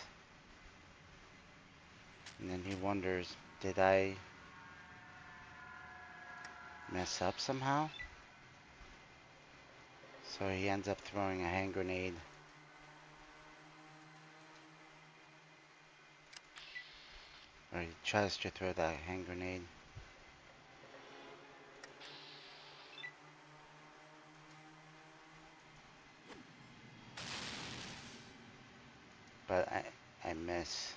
And then he wonders, did I mess up somehow? So he ends up throwing a hand grenade. Or he tries to throw that hand grenade. But I miss.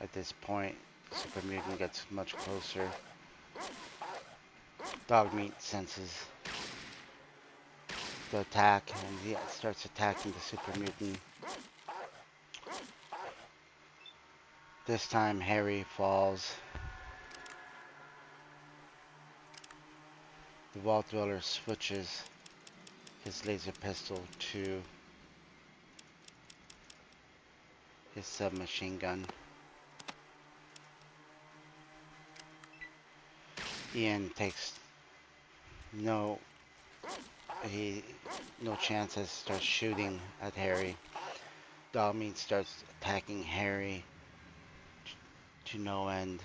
At this point, Super Mutant gets much closer. Dogmeat senses the attack and he starts attacking the Super Mutant. This time Harry falls. The Vault Dweller switches his laser pistol to his submachine gun. Ian takes no chances, starts shooting at Harry. Dogmeat starts attacking Harry to no end.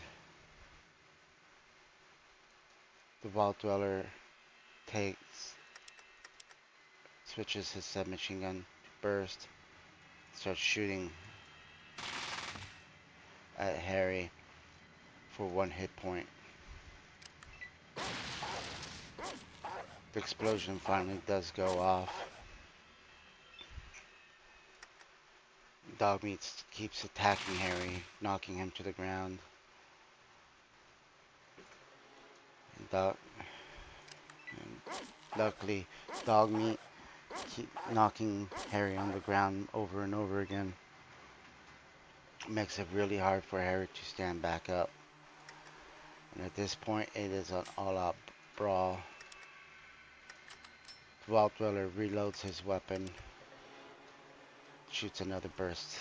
The Vault Dweller switches his submachine gun to burst, starts shooting at Harry for 1 hit point. The explosion finally does go off. Dogmeat keeps attacking Harry, knocking him to the ground. And luckily, Dogmeat keeps knocking Harry on the ground over and over again. Makes it really hard for Harry to stand back up. And at this point, it is an all-out brawl. The Vault Dweller reloads his weapon, shoots another burst.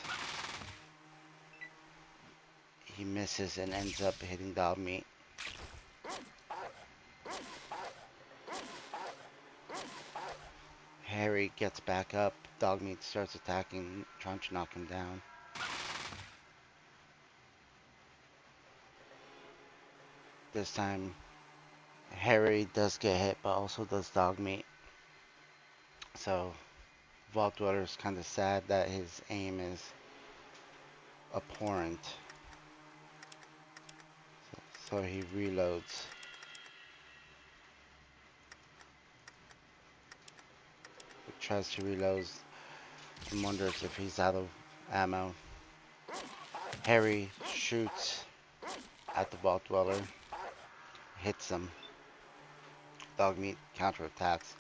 He misses and ends up hitting Dogmeat. Harry gets back up. Dogmeat starts attacking, trying to knock him down. This time, Harry does get hit, but also does Dogmeat. So, Vault Dweller's kind of sad that his aim is abhorrent. So he reloads. He tries to reload and wonders if he's out of ammo. Harry shoots at the Vault Dweller, hits him. Dogmeat counterattacks.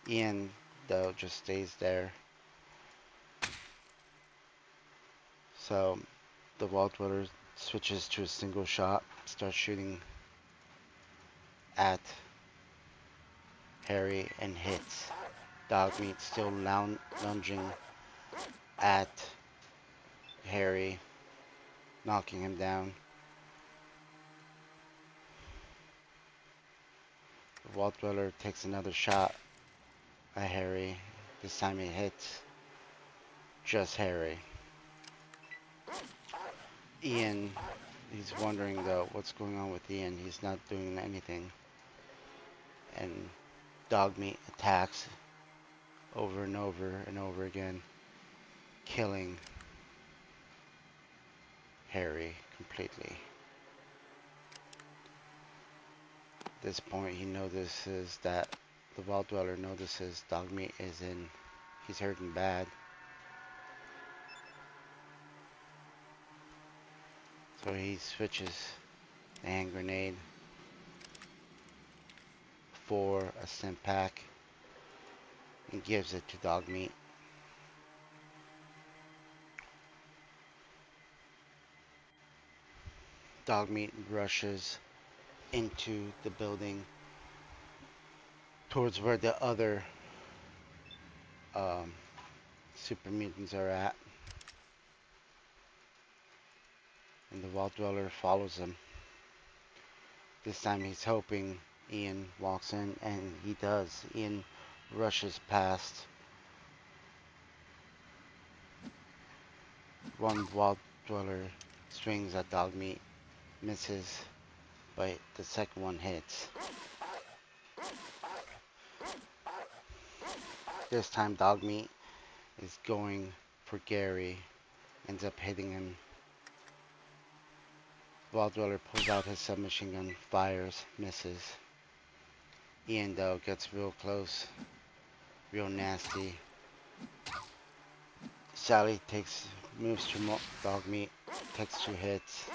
Ian, though, just stays there. So the Vault Dweller switches to a single shot, starts shooting at Harry and hits. Dogmeat still lunging at Harry, knocking him down. The Vault Dweller takes another shot at Harry. This time it hits just Harry. Ian, he's wondering though what's going on with Ian. He's not doing anything. And Dogmeat attacks over and over and over again, killing Harry completely. At this point, he notices that the Vault Dweller notices Dogmeat he's hurting bad. So he switches the hand grenade, for a stim pack and gives it to Dogmeat. Dogmeat rushes into the building towards where the other super mutants are at, and the Vault Dweller follows him. This time he's hoping Ian walks in, and he does. Ian rushes past. One Vault Dweller swings at Dogmeat, misses, but the second one hits. This time Dogmeat is going for Gary, ends up hitting him. Vault Dweller pulls out his submachine gun, fires, misses. Ian though gets real close, real nasty. Sally moves to Dogmeat, takes 2 hits.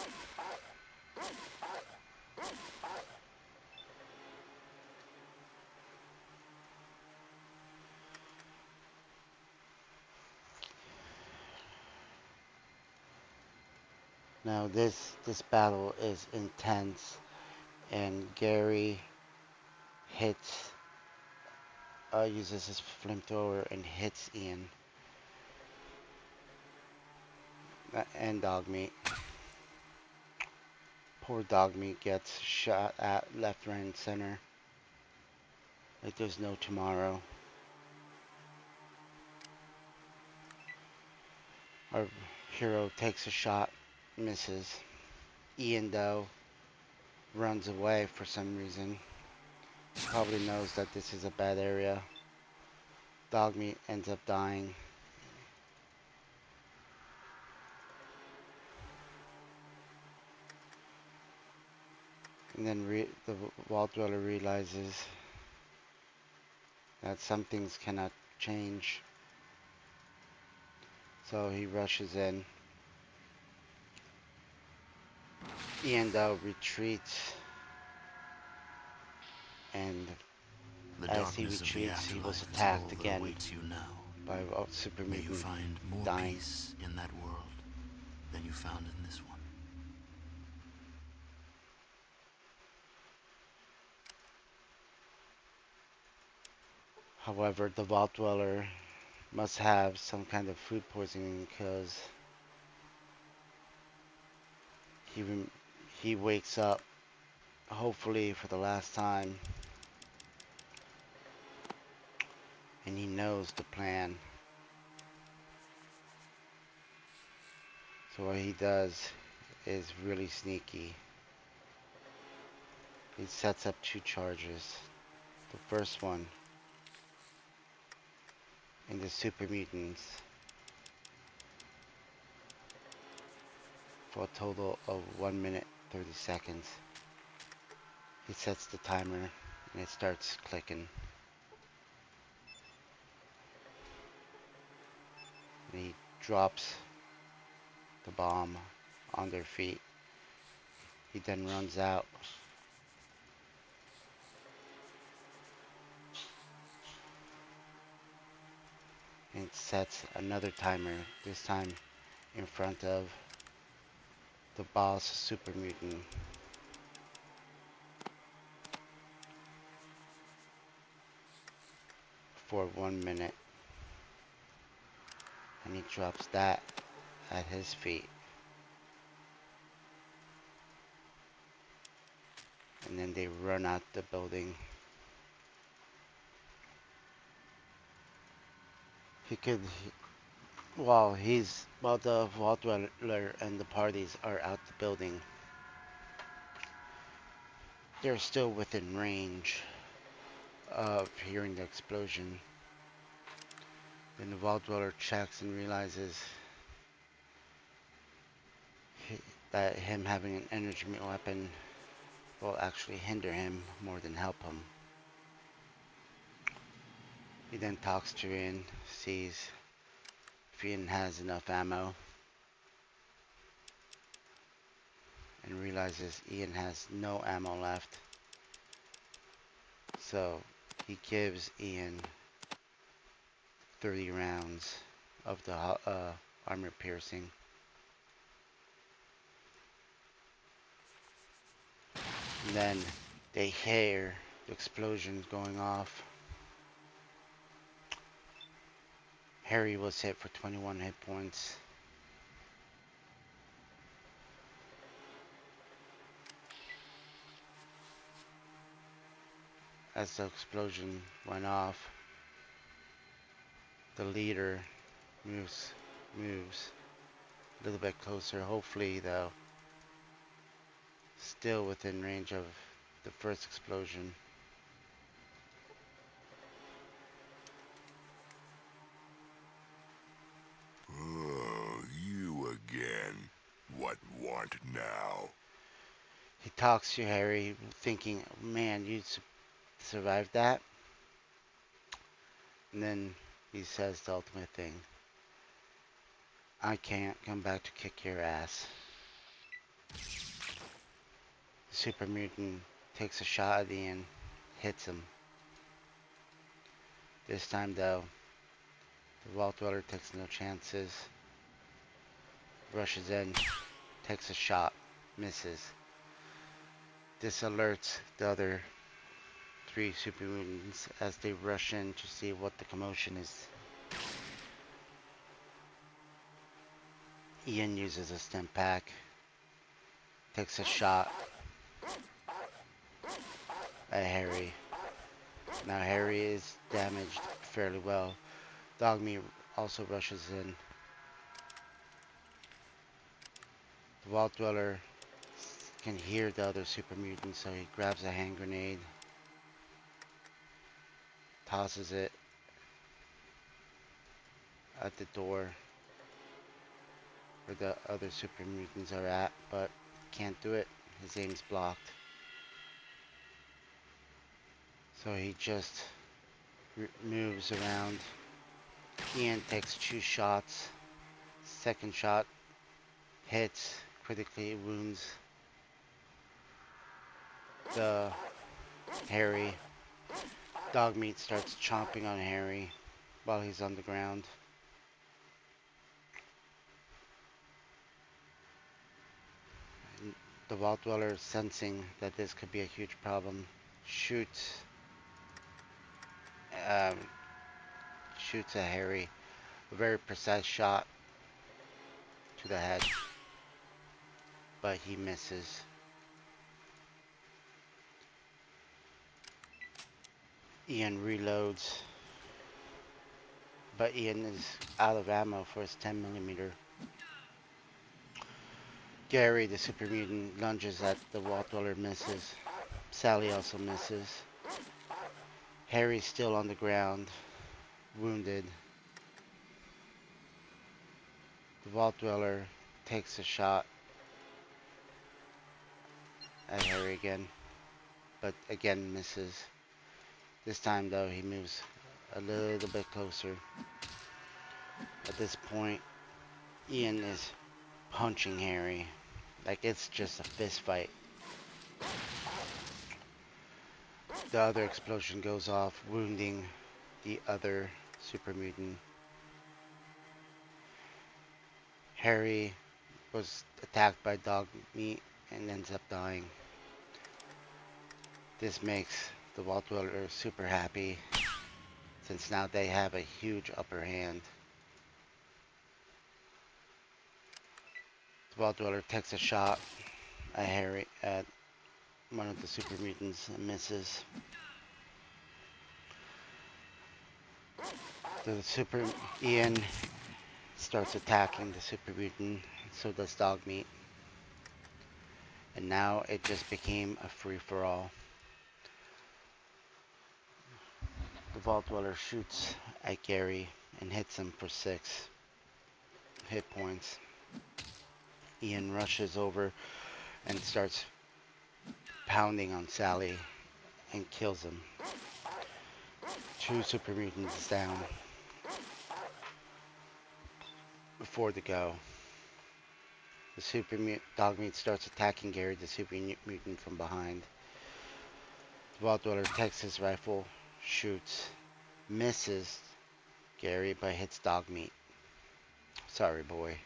Now this battle is intense, and Gary uses his flamethrower and hits Ian and Dogmeat. Poor Dogmeat gets shot at left, right, and center like there's no tomorrow. Our hero takes a shot, misses. Ian though runs away for some reason. He probably knows that this is a bad area. Dogmeat ends up dying. And then the Vault Dweller realizes that some things cannot change. So he rushes in. Ian though retreats, and as he retreats, he was attacked again by a super May you mutant find more dying. peace in that world than you found in this one. However, the Vault Dweller must have some kind of food poisoning, because he wakes up, hopefully for the last time, and he knows the plan. So what he does is really sneaky. He sets up 2 charges. The first one in the super mutants for a total of 1 minute 30 seconds. He sets the timer and it starts clicking. And he drops the bomb on their feet. He then runs out. And sets another timer, this time in front of the boss super mutant. For 1 minute. And he drops that at his feet. And then they run out the building. While the Vault Dweller and the parties are out the building, they're still within range of hearing the explosion. Then the Vault Dweller checks and realizes that him having an energy weapon will actually hinder him more than help him. He then talks to Ian, sees if Ian has enough ammo, and realizes Ian has no ammo left. So he gives Ian 30 rounds of the armor piercing. And then they hear the explosions going off. Harry was hit for 21 hit points. As the explosion went off, the leader moves a little bit closer, hopefully though, still within range of the first explosion. Oh, you again. What want now? He talks to Harry, thinking, man, you survived that. And then he says the ultimate thing. I can't come back to kick your ass. The super mutant takes a shot at Ian, hits him. This time though, the Vault Dweller takes no chances. Rushes in, takes a shot, misses. This alerts the other 3 super mutants as they rush in to see what the commotion is. Ian uses a stim pack, takes a shot at Harry. Now Harry is damaged fairly well. Dogmeat also rushes in. The Vault Dweller can hear the other super mutant, so he grabs a hand grenade, tosses it at the door where the other super mutants are at, but can't do it. His aim's blocked. So he just moves around. Ian takes 2 shots. Second shot hits, critically wounds the Harry. Dogmeat starts chomping on Harry while he's on the ground. The Vault Dweller, sensing that this could be a huge problem, shoots um, shoots at Harry. A very precise shot to the head, but he misses. Ian reloads, but Ian is out of ammo for his 10mm. Gary, the super mutant, lunges at the Vault Dweller, misses. Sally also misses. Harry's still on the ground, wounded. The Vault Dweller takes a shot at Harry again, but again misses. This time though, he moves a little bit closer. At this point, Ian is punching Harry like it's just a fist fight. The other explosion goes off, wounding the other super mutant. Harry was attacked by Dogmeat and ends up dying. This makes the Vault Dweller super happy, since now they have a huge upper hand. The Vault Dweller takes a shot at Harry, at one of the super mutants, and misses. The super Ian starts attacking the super mutant, so does Dogmeat. And now it just became a free-for-all. The Vault Dweller shoots at Gary and hits him for 6 hit points. Ian rushes over and starts pounding on Sally and kills him. 2 super mutants down before the go. The super Dogmeat starts attacking Gary, the super mutant, from behind. Vault Dweller takes his rifle, shoots, misses Gary, but hits Dogmeat. Sorry, boy,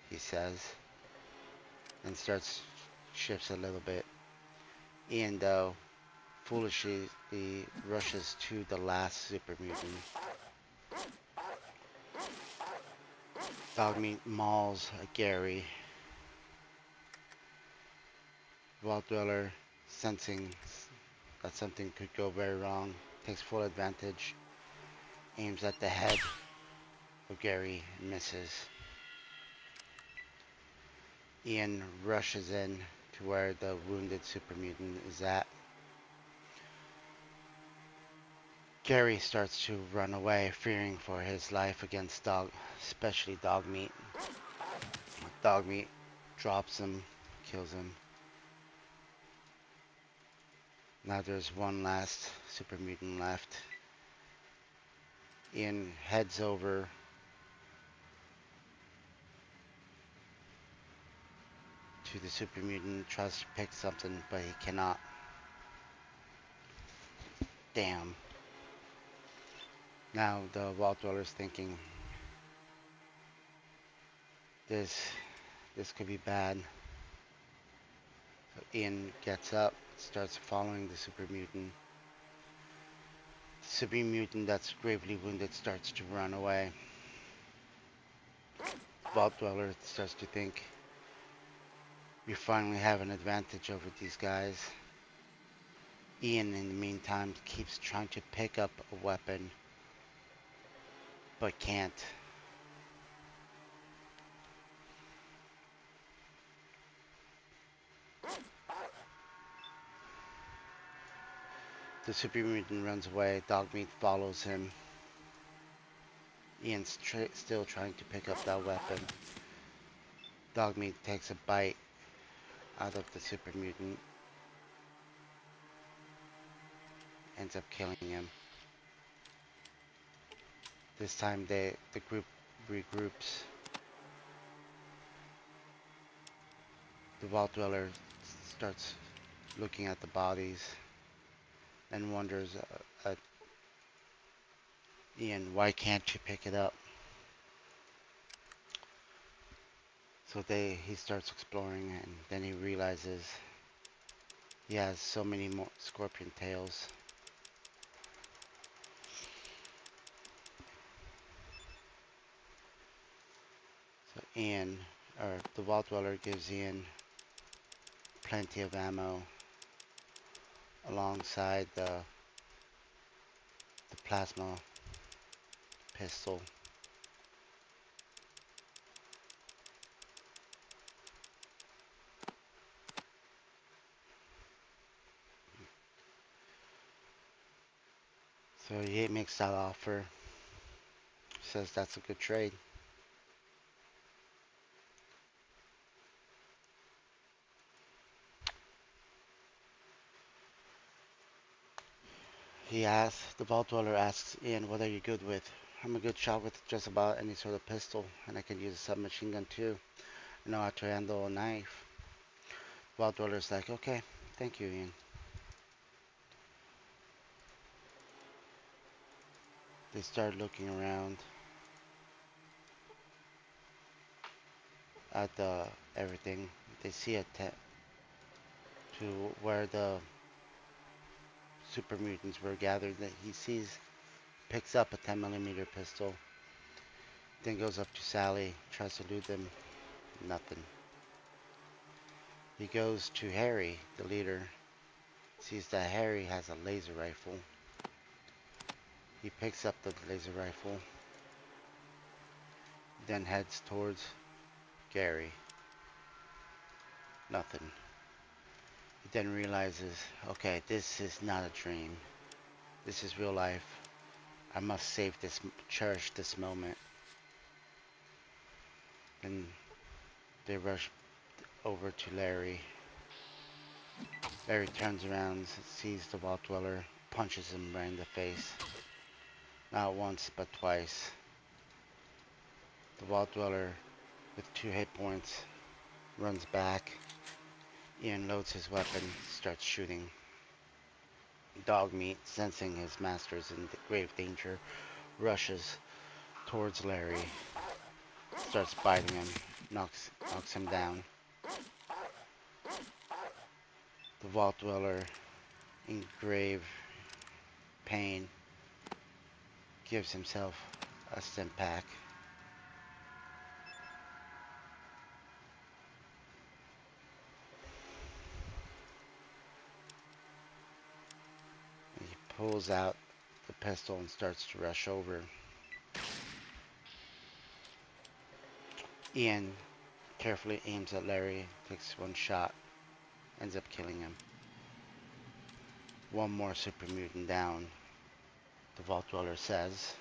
he says, and shifts a little bit. Ian, though, foolishly rushes to the last super mutant. Dogmeat mauls Gary. Vault Dweller, sensing that something could go very wrong, takes full advantage, aims at the head of Gary, and misses. Ian rushes in to where the wounded super mutant is at. Gary starts to run away, fearing for his life against especially Dogmeat. Dogmeat drops him, kills him. Now there's one last super mutant left. Ian heads over to the super mutant, tries to pick something, but he cannot. Damn. Now the Vault Dweller's thinking, this could be bad. So Ian gets up, starts following the super mutant. The super mutant that's gravely wounded starts to run away. Vault Dweller starts to think, we finally have an advantage over these guys. Ian, in the meantime, keeps trying to pick up a weapon, but can't. The super mutant runs away. Dogmeat follows him. Ian's still trying to pick up that weapon. Dogmeat takes a bite out of the super mutant. Ends up killing him. This time the group regroups. The Vault Dweller starts looking at the bodies and wonders at Ian, why can't you pick it up? So he starts exploring, and then he realizes he has so many more scorpion tails. So the Vault Dweller gives Ian plenty of ammo alongside the plasma pistol. So he makes that offer. Says that's a good trade. The Vault Dweller asks Ian, what are you good with? I'm a good shot with just about any sort of pistol, and I can use a submachine gun too. I know how to handle a knife. Vault Dweller's like, okay, thank you, Ian. They start looking around at everything. They see to where the super mutants were gathered. That he picks up a 10mm pistol. Then goes up to Sally, tries to loot them. Nothing. He goes to Harry, the leader. Sees that Harry has a laser rifle. He picks up the laser rifle. Then heads towards Gary. Nothing. He then realizes, okay, this is not a dream. This is real life. I must cherish this moment. Then they rush over to Larry. Larry turns around, sees the Vault Dweller, punches him right in the face. Not once, but twice. The Vault Dweller, with 2 hit points, runs back. Ian loads his weapon, starts shooting. Dogmeat, sensing his master is in grave danger, rushes towards Larry, starts biting him, knocks him down. The Vault Dweller, in grave pain, gives himself a stim pack. He pulls out the pistol and starts to rush over. Ian carefully aims at Larry, takes one shot, ends up killing him. One more super mutant down. The Vault Dweller says,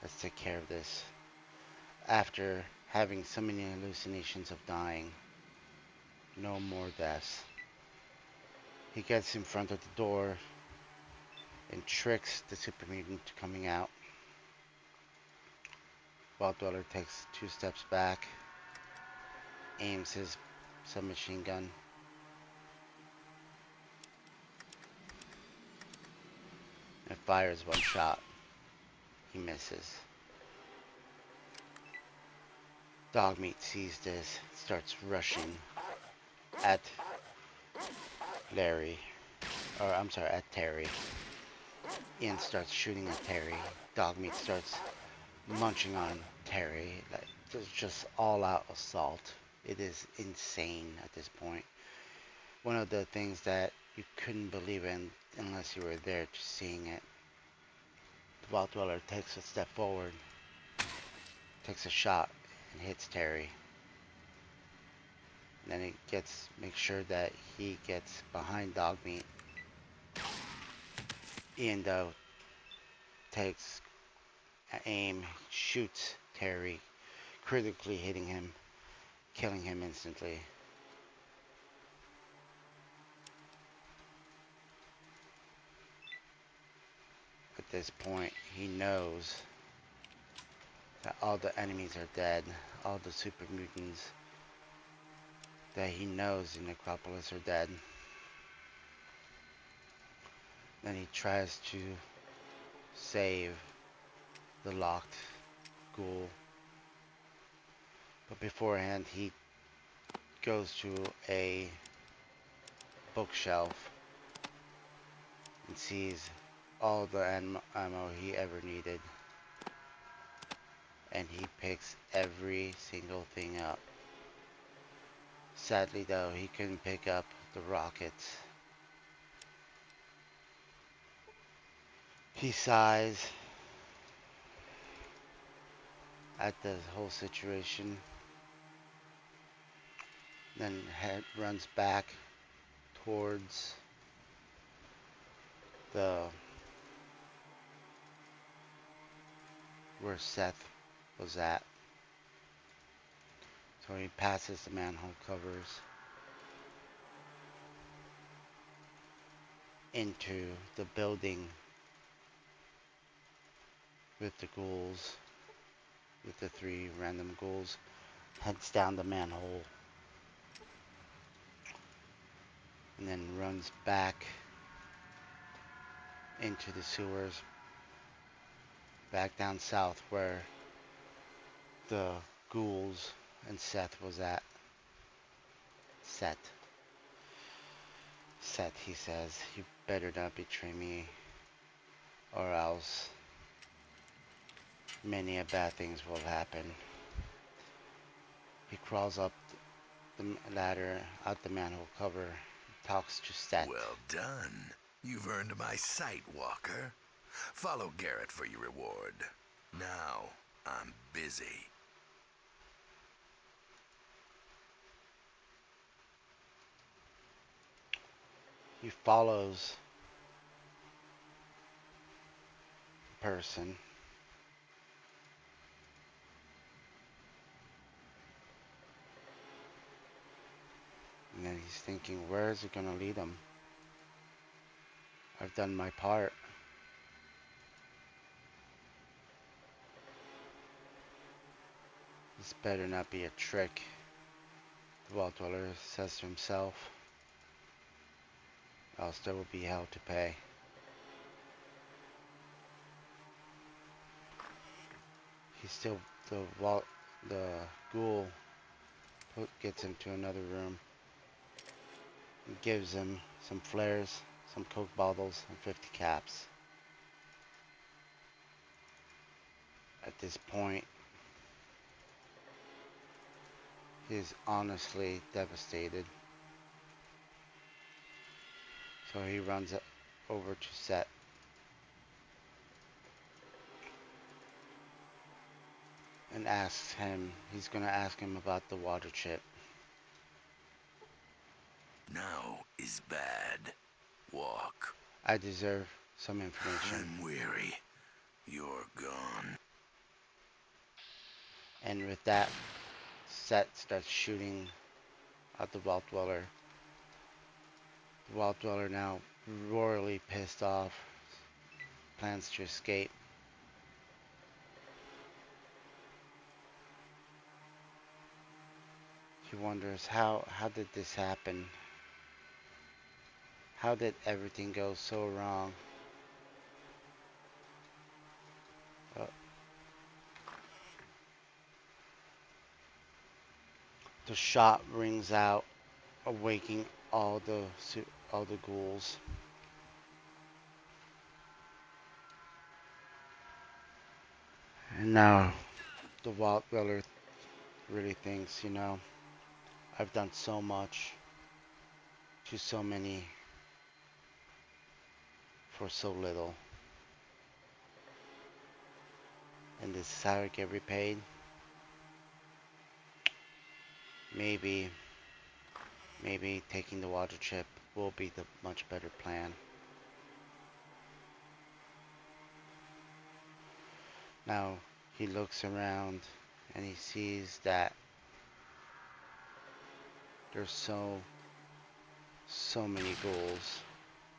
let's take care of this. After having so many hallucinations of dying, no more deaths. He gets in front of the door and tricks the super mutant coming out. Vault Dweller takes 2 steps back, aims his submachine gun, and fires one shot. He misses. Dogmeat sees this, starts rushing at Larry, or I'm sorry, at Terry. Ian starts shooting at Terry. Dogmeat starts munching on Terry. Like, there's just all-out assault. It is insane at this point. One of the things that you couldn't believe in unless you were there to seeing it. The Vault Dweller takes a step forward, takes a shot, and hits Terry. And then he makes sure that he gets behind Dogmeat. Ian, though, takes aim, shoots Terry, critically hitting him, killing him instantly. At this point, he knows that all the enemies are dead, all the super mutants that he knows in Necropolis are dead. Then he tries to save the locked ghoul. But beforehand, he goes to a bookshelf and sees all the ammo he ever needed. And he picks every single thing up. Sadly, though, he couldn't pick up the rockets. He sighs at the whole situation, then runs back towards where Seth was at. So he passes the manhole covers into the building with the ghouls, with the 3 random ghouls, heads down the manhole, and then runs back into the sewers, back down south where the ghouls and Seth was at. Seth, he says, you better not betray me, or else many a bad things will happen. He crawls up the ladder, out the manhole cover, talks to Seth. Well done. You've earned my sight, Walker. Follow Garrett for your reward. Now, I'm busy. He follows the person. And then he's thinking, where is it going to lead him? I've done my part. This better not be a trick, the Vault Dweller says to himself. else there will be hell to pay. He's still the ghoul gets him to another room and gives him some flares, some Coke bottles, and 50 caps. At this point, he's honestly devastated. So he runs over to Set and asks him, he's going to ask him about the water chip. Now is bad. Walk. I deserve some information. I'm weary. You're gone. And with that, Set starts shooting at the Vault Dweller. The Vault Dweller, now royally pissed off, plans to escape. He wonders, how did this happen? How did everything go so wrong? The shot rings out, awaking all the ghouls. And now the Vault Dweller really thinks, I've done so much to so many for so little. And this is how I get repaid? Maybe taking the water chip will be the much better plan. Now he looks around and he sees that there's so many ghouls.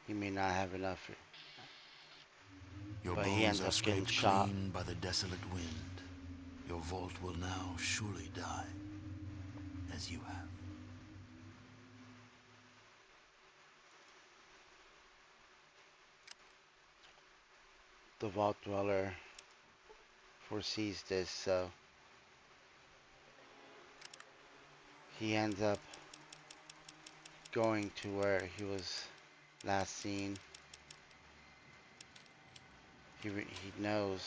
He may not have enough, Your but he bones ends are up getting scraped shot. clean by the desolate wind. Your vault will now surely die, as you have. The Vault Dweller foresees this, so he ends up going to where he was last seen. He knows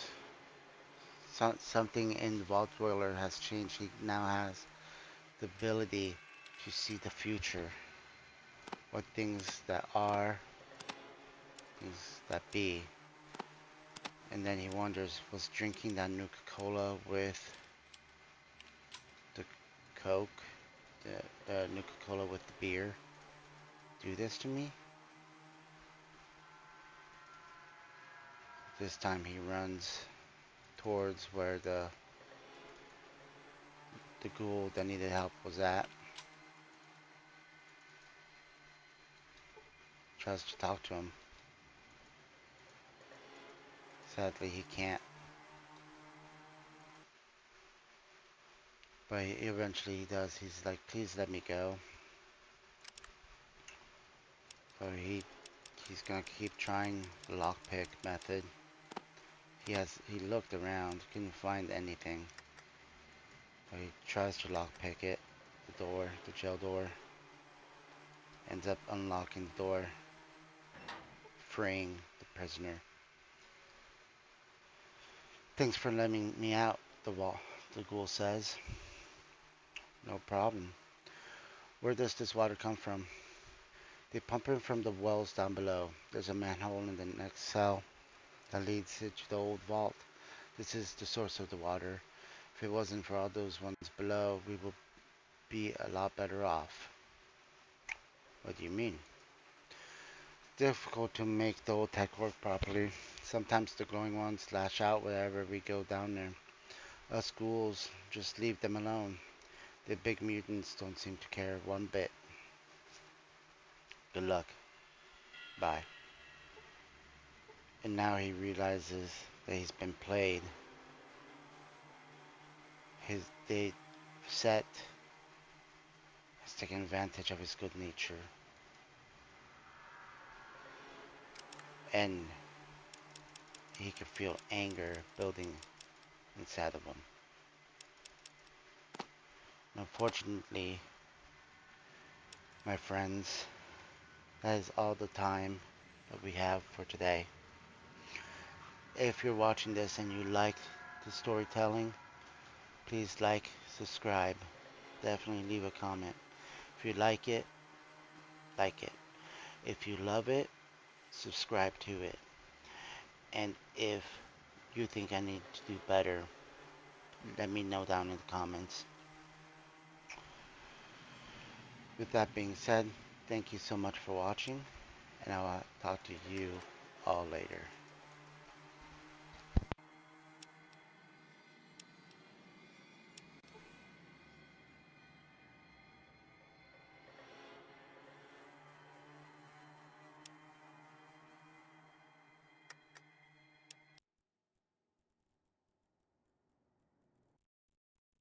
something in the Vault Dweller has changed. He now has the ability to see the future. What things that are, things that be. And then he wonders, was drinking that Nuka-Cola with the Coke, the Nuka-Cola with the beer, do this to me? This time he runs towards where the ghoul that needed help was at. Tries to talk to him. Sadly, he can't. But eventually he does. He's like, please let me go. So he's gonna keep trying the lockpick method. He looked around, couldn't find anything. So he tries to lockpick it, the jail door. Ends up unlocking the door, freeing the prisoner. Thanks for letting me out, the ghoul says. No problem. Where does this water come from? They pump it from the wells down below. There's a manhole in the next cell that leads to the old vault. This is the source of the water. If it wasn't for all those ones below, we would be a lot better off. What do you mean? Difficult to make the old tech work properly. Sometimes the glowing ones lash out wherever we go down there. Us ghouls just leave them alone. The big mutants don't seem to care one bit. Good luck. Bye. And now he realizes that he's been played. They Set has taken advantage of his good nature. and he could feel anger building inside of him. Unfortunately, my friends, that is all the time that we have for today. If you're watching this and you like the storytelling, please like, subscribe, definitely leave a comment. If you like it, like it. If you love it, subscribe to it. And if you think I need to do better, let me know down in the comments. With that being said, thank you so much for watching, and I'll talk to you all later.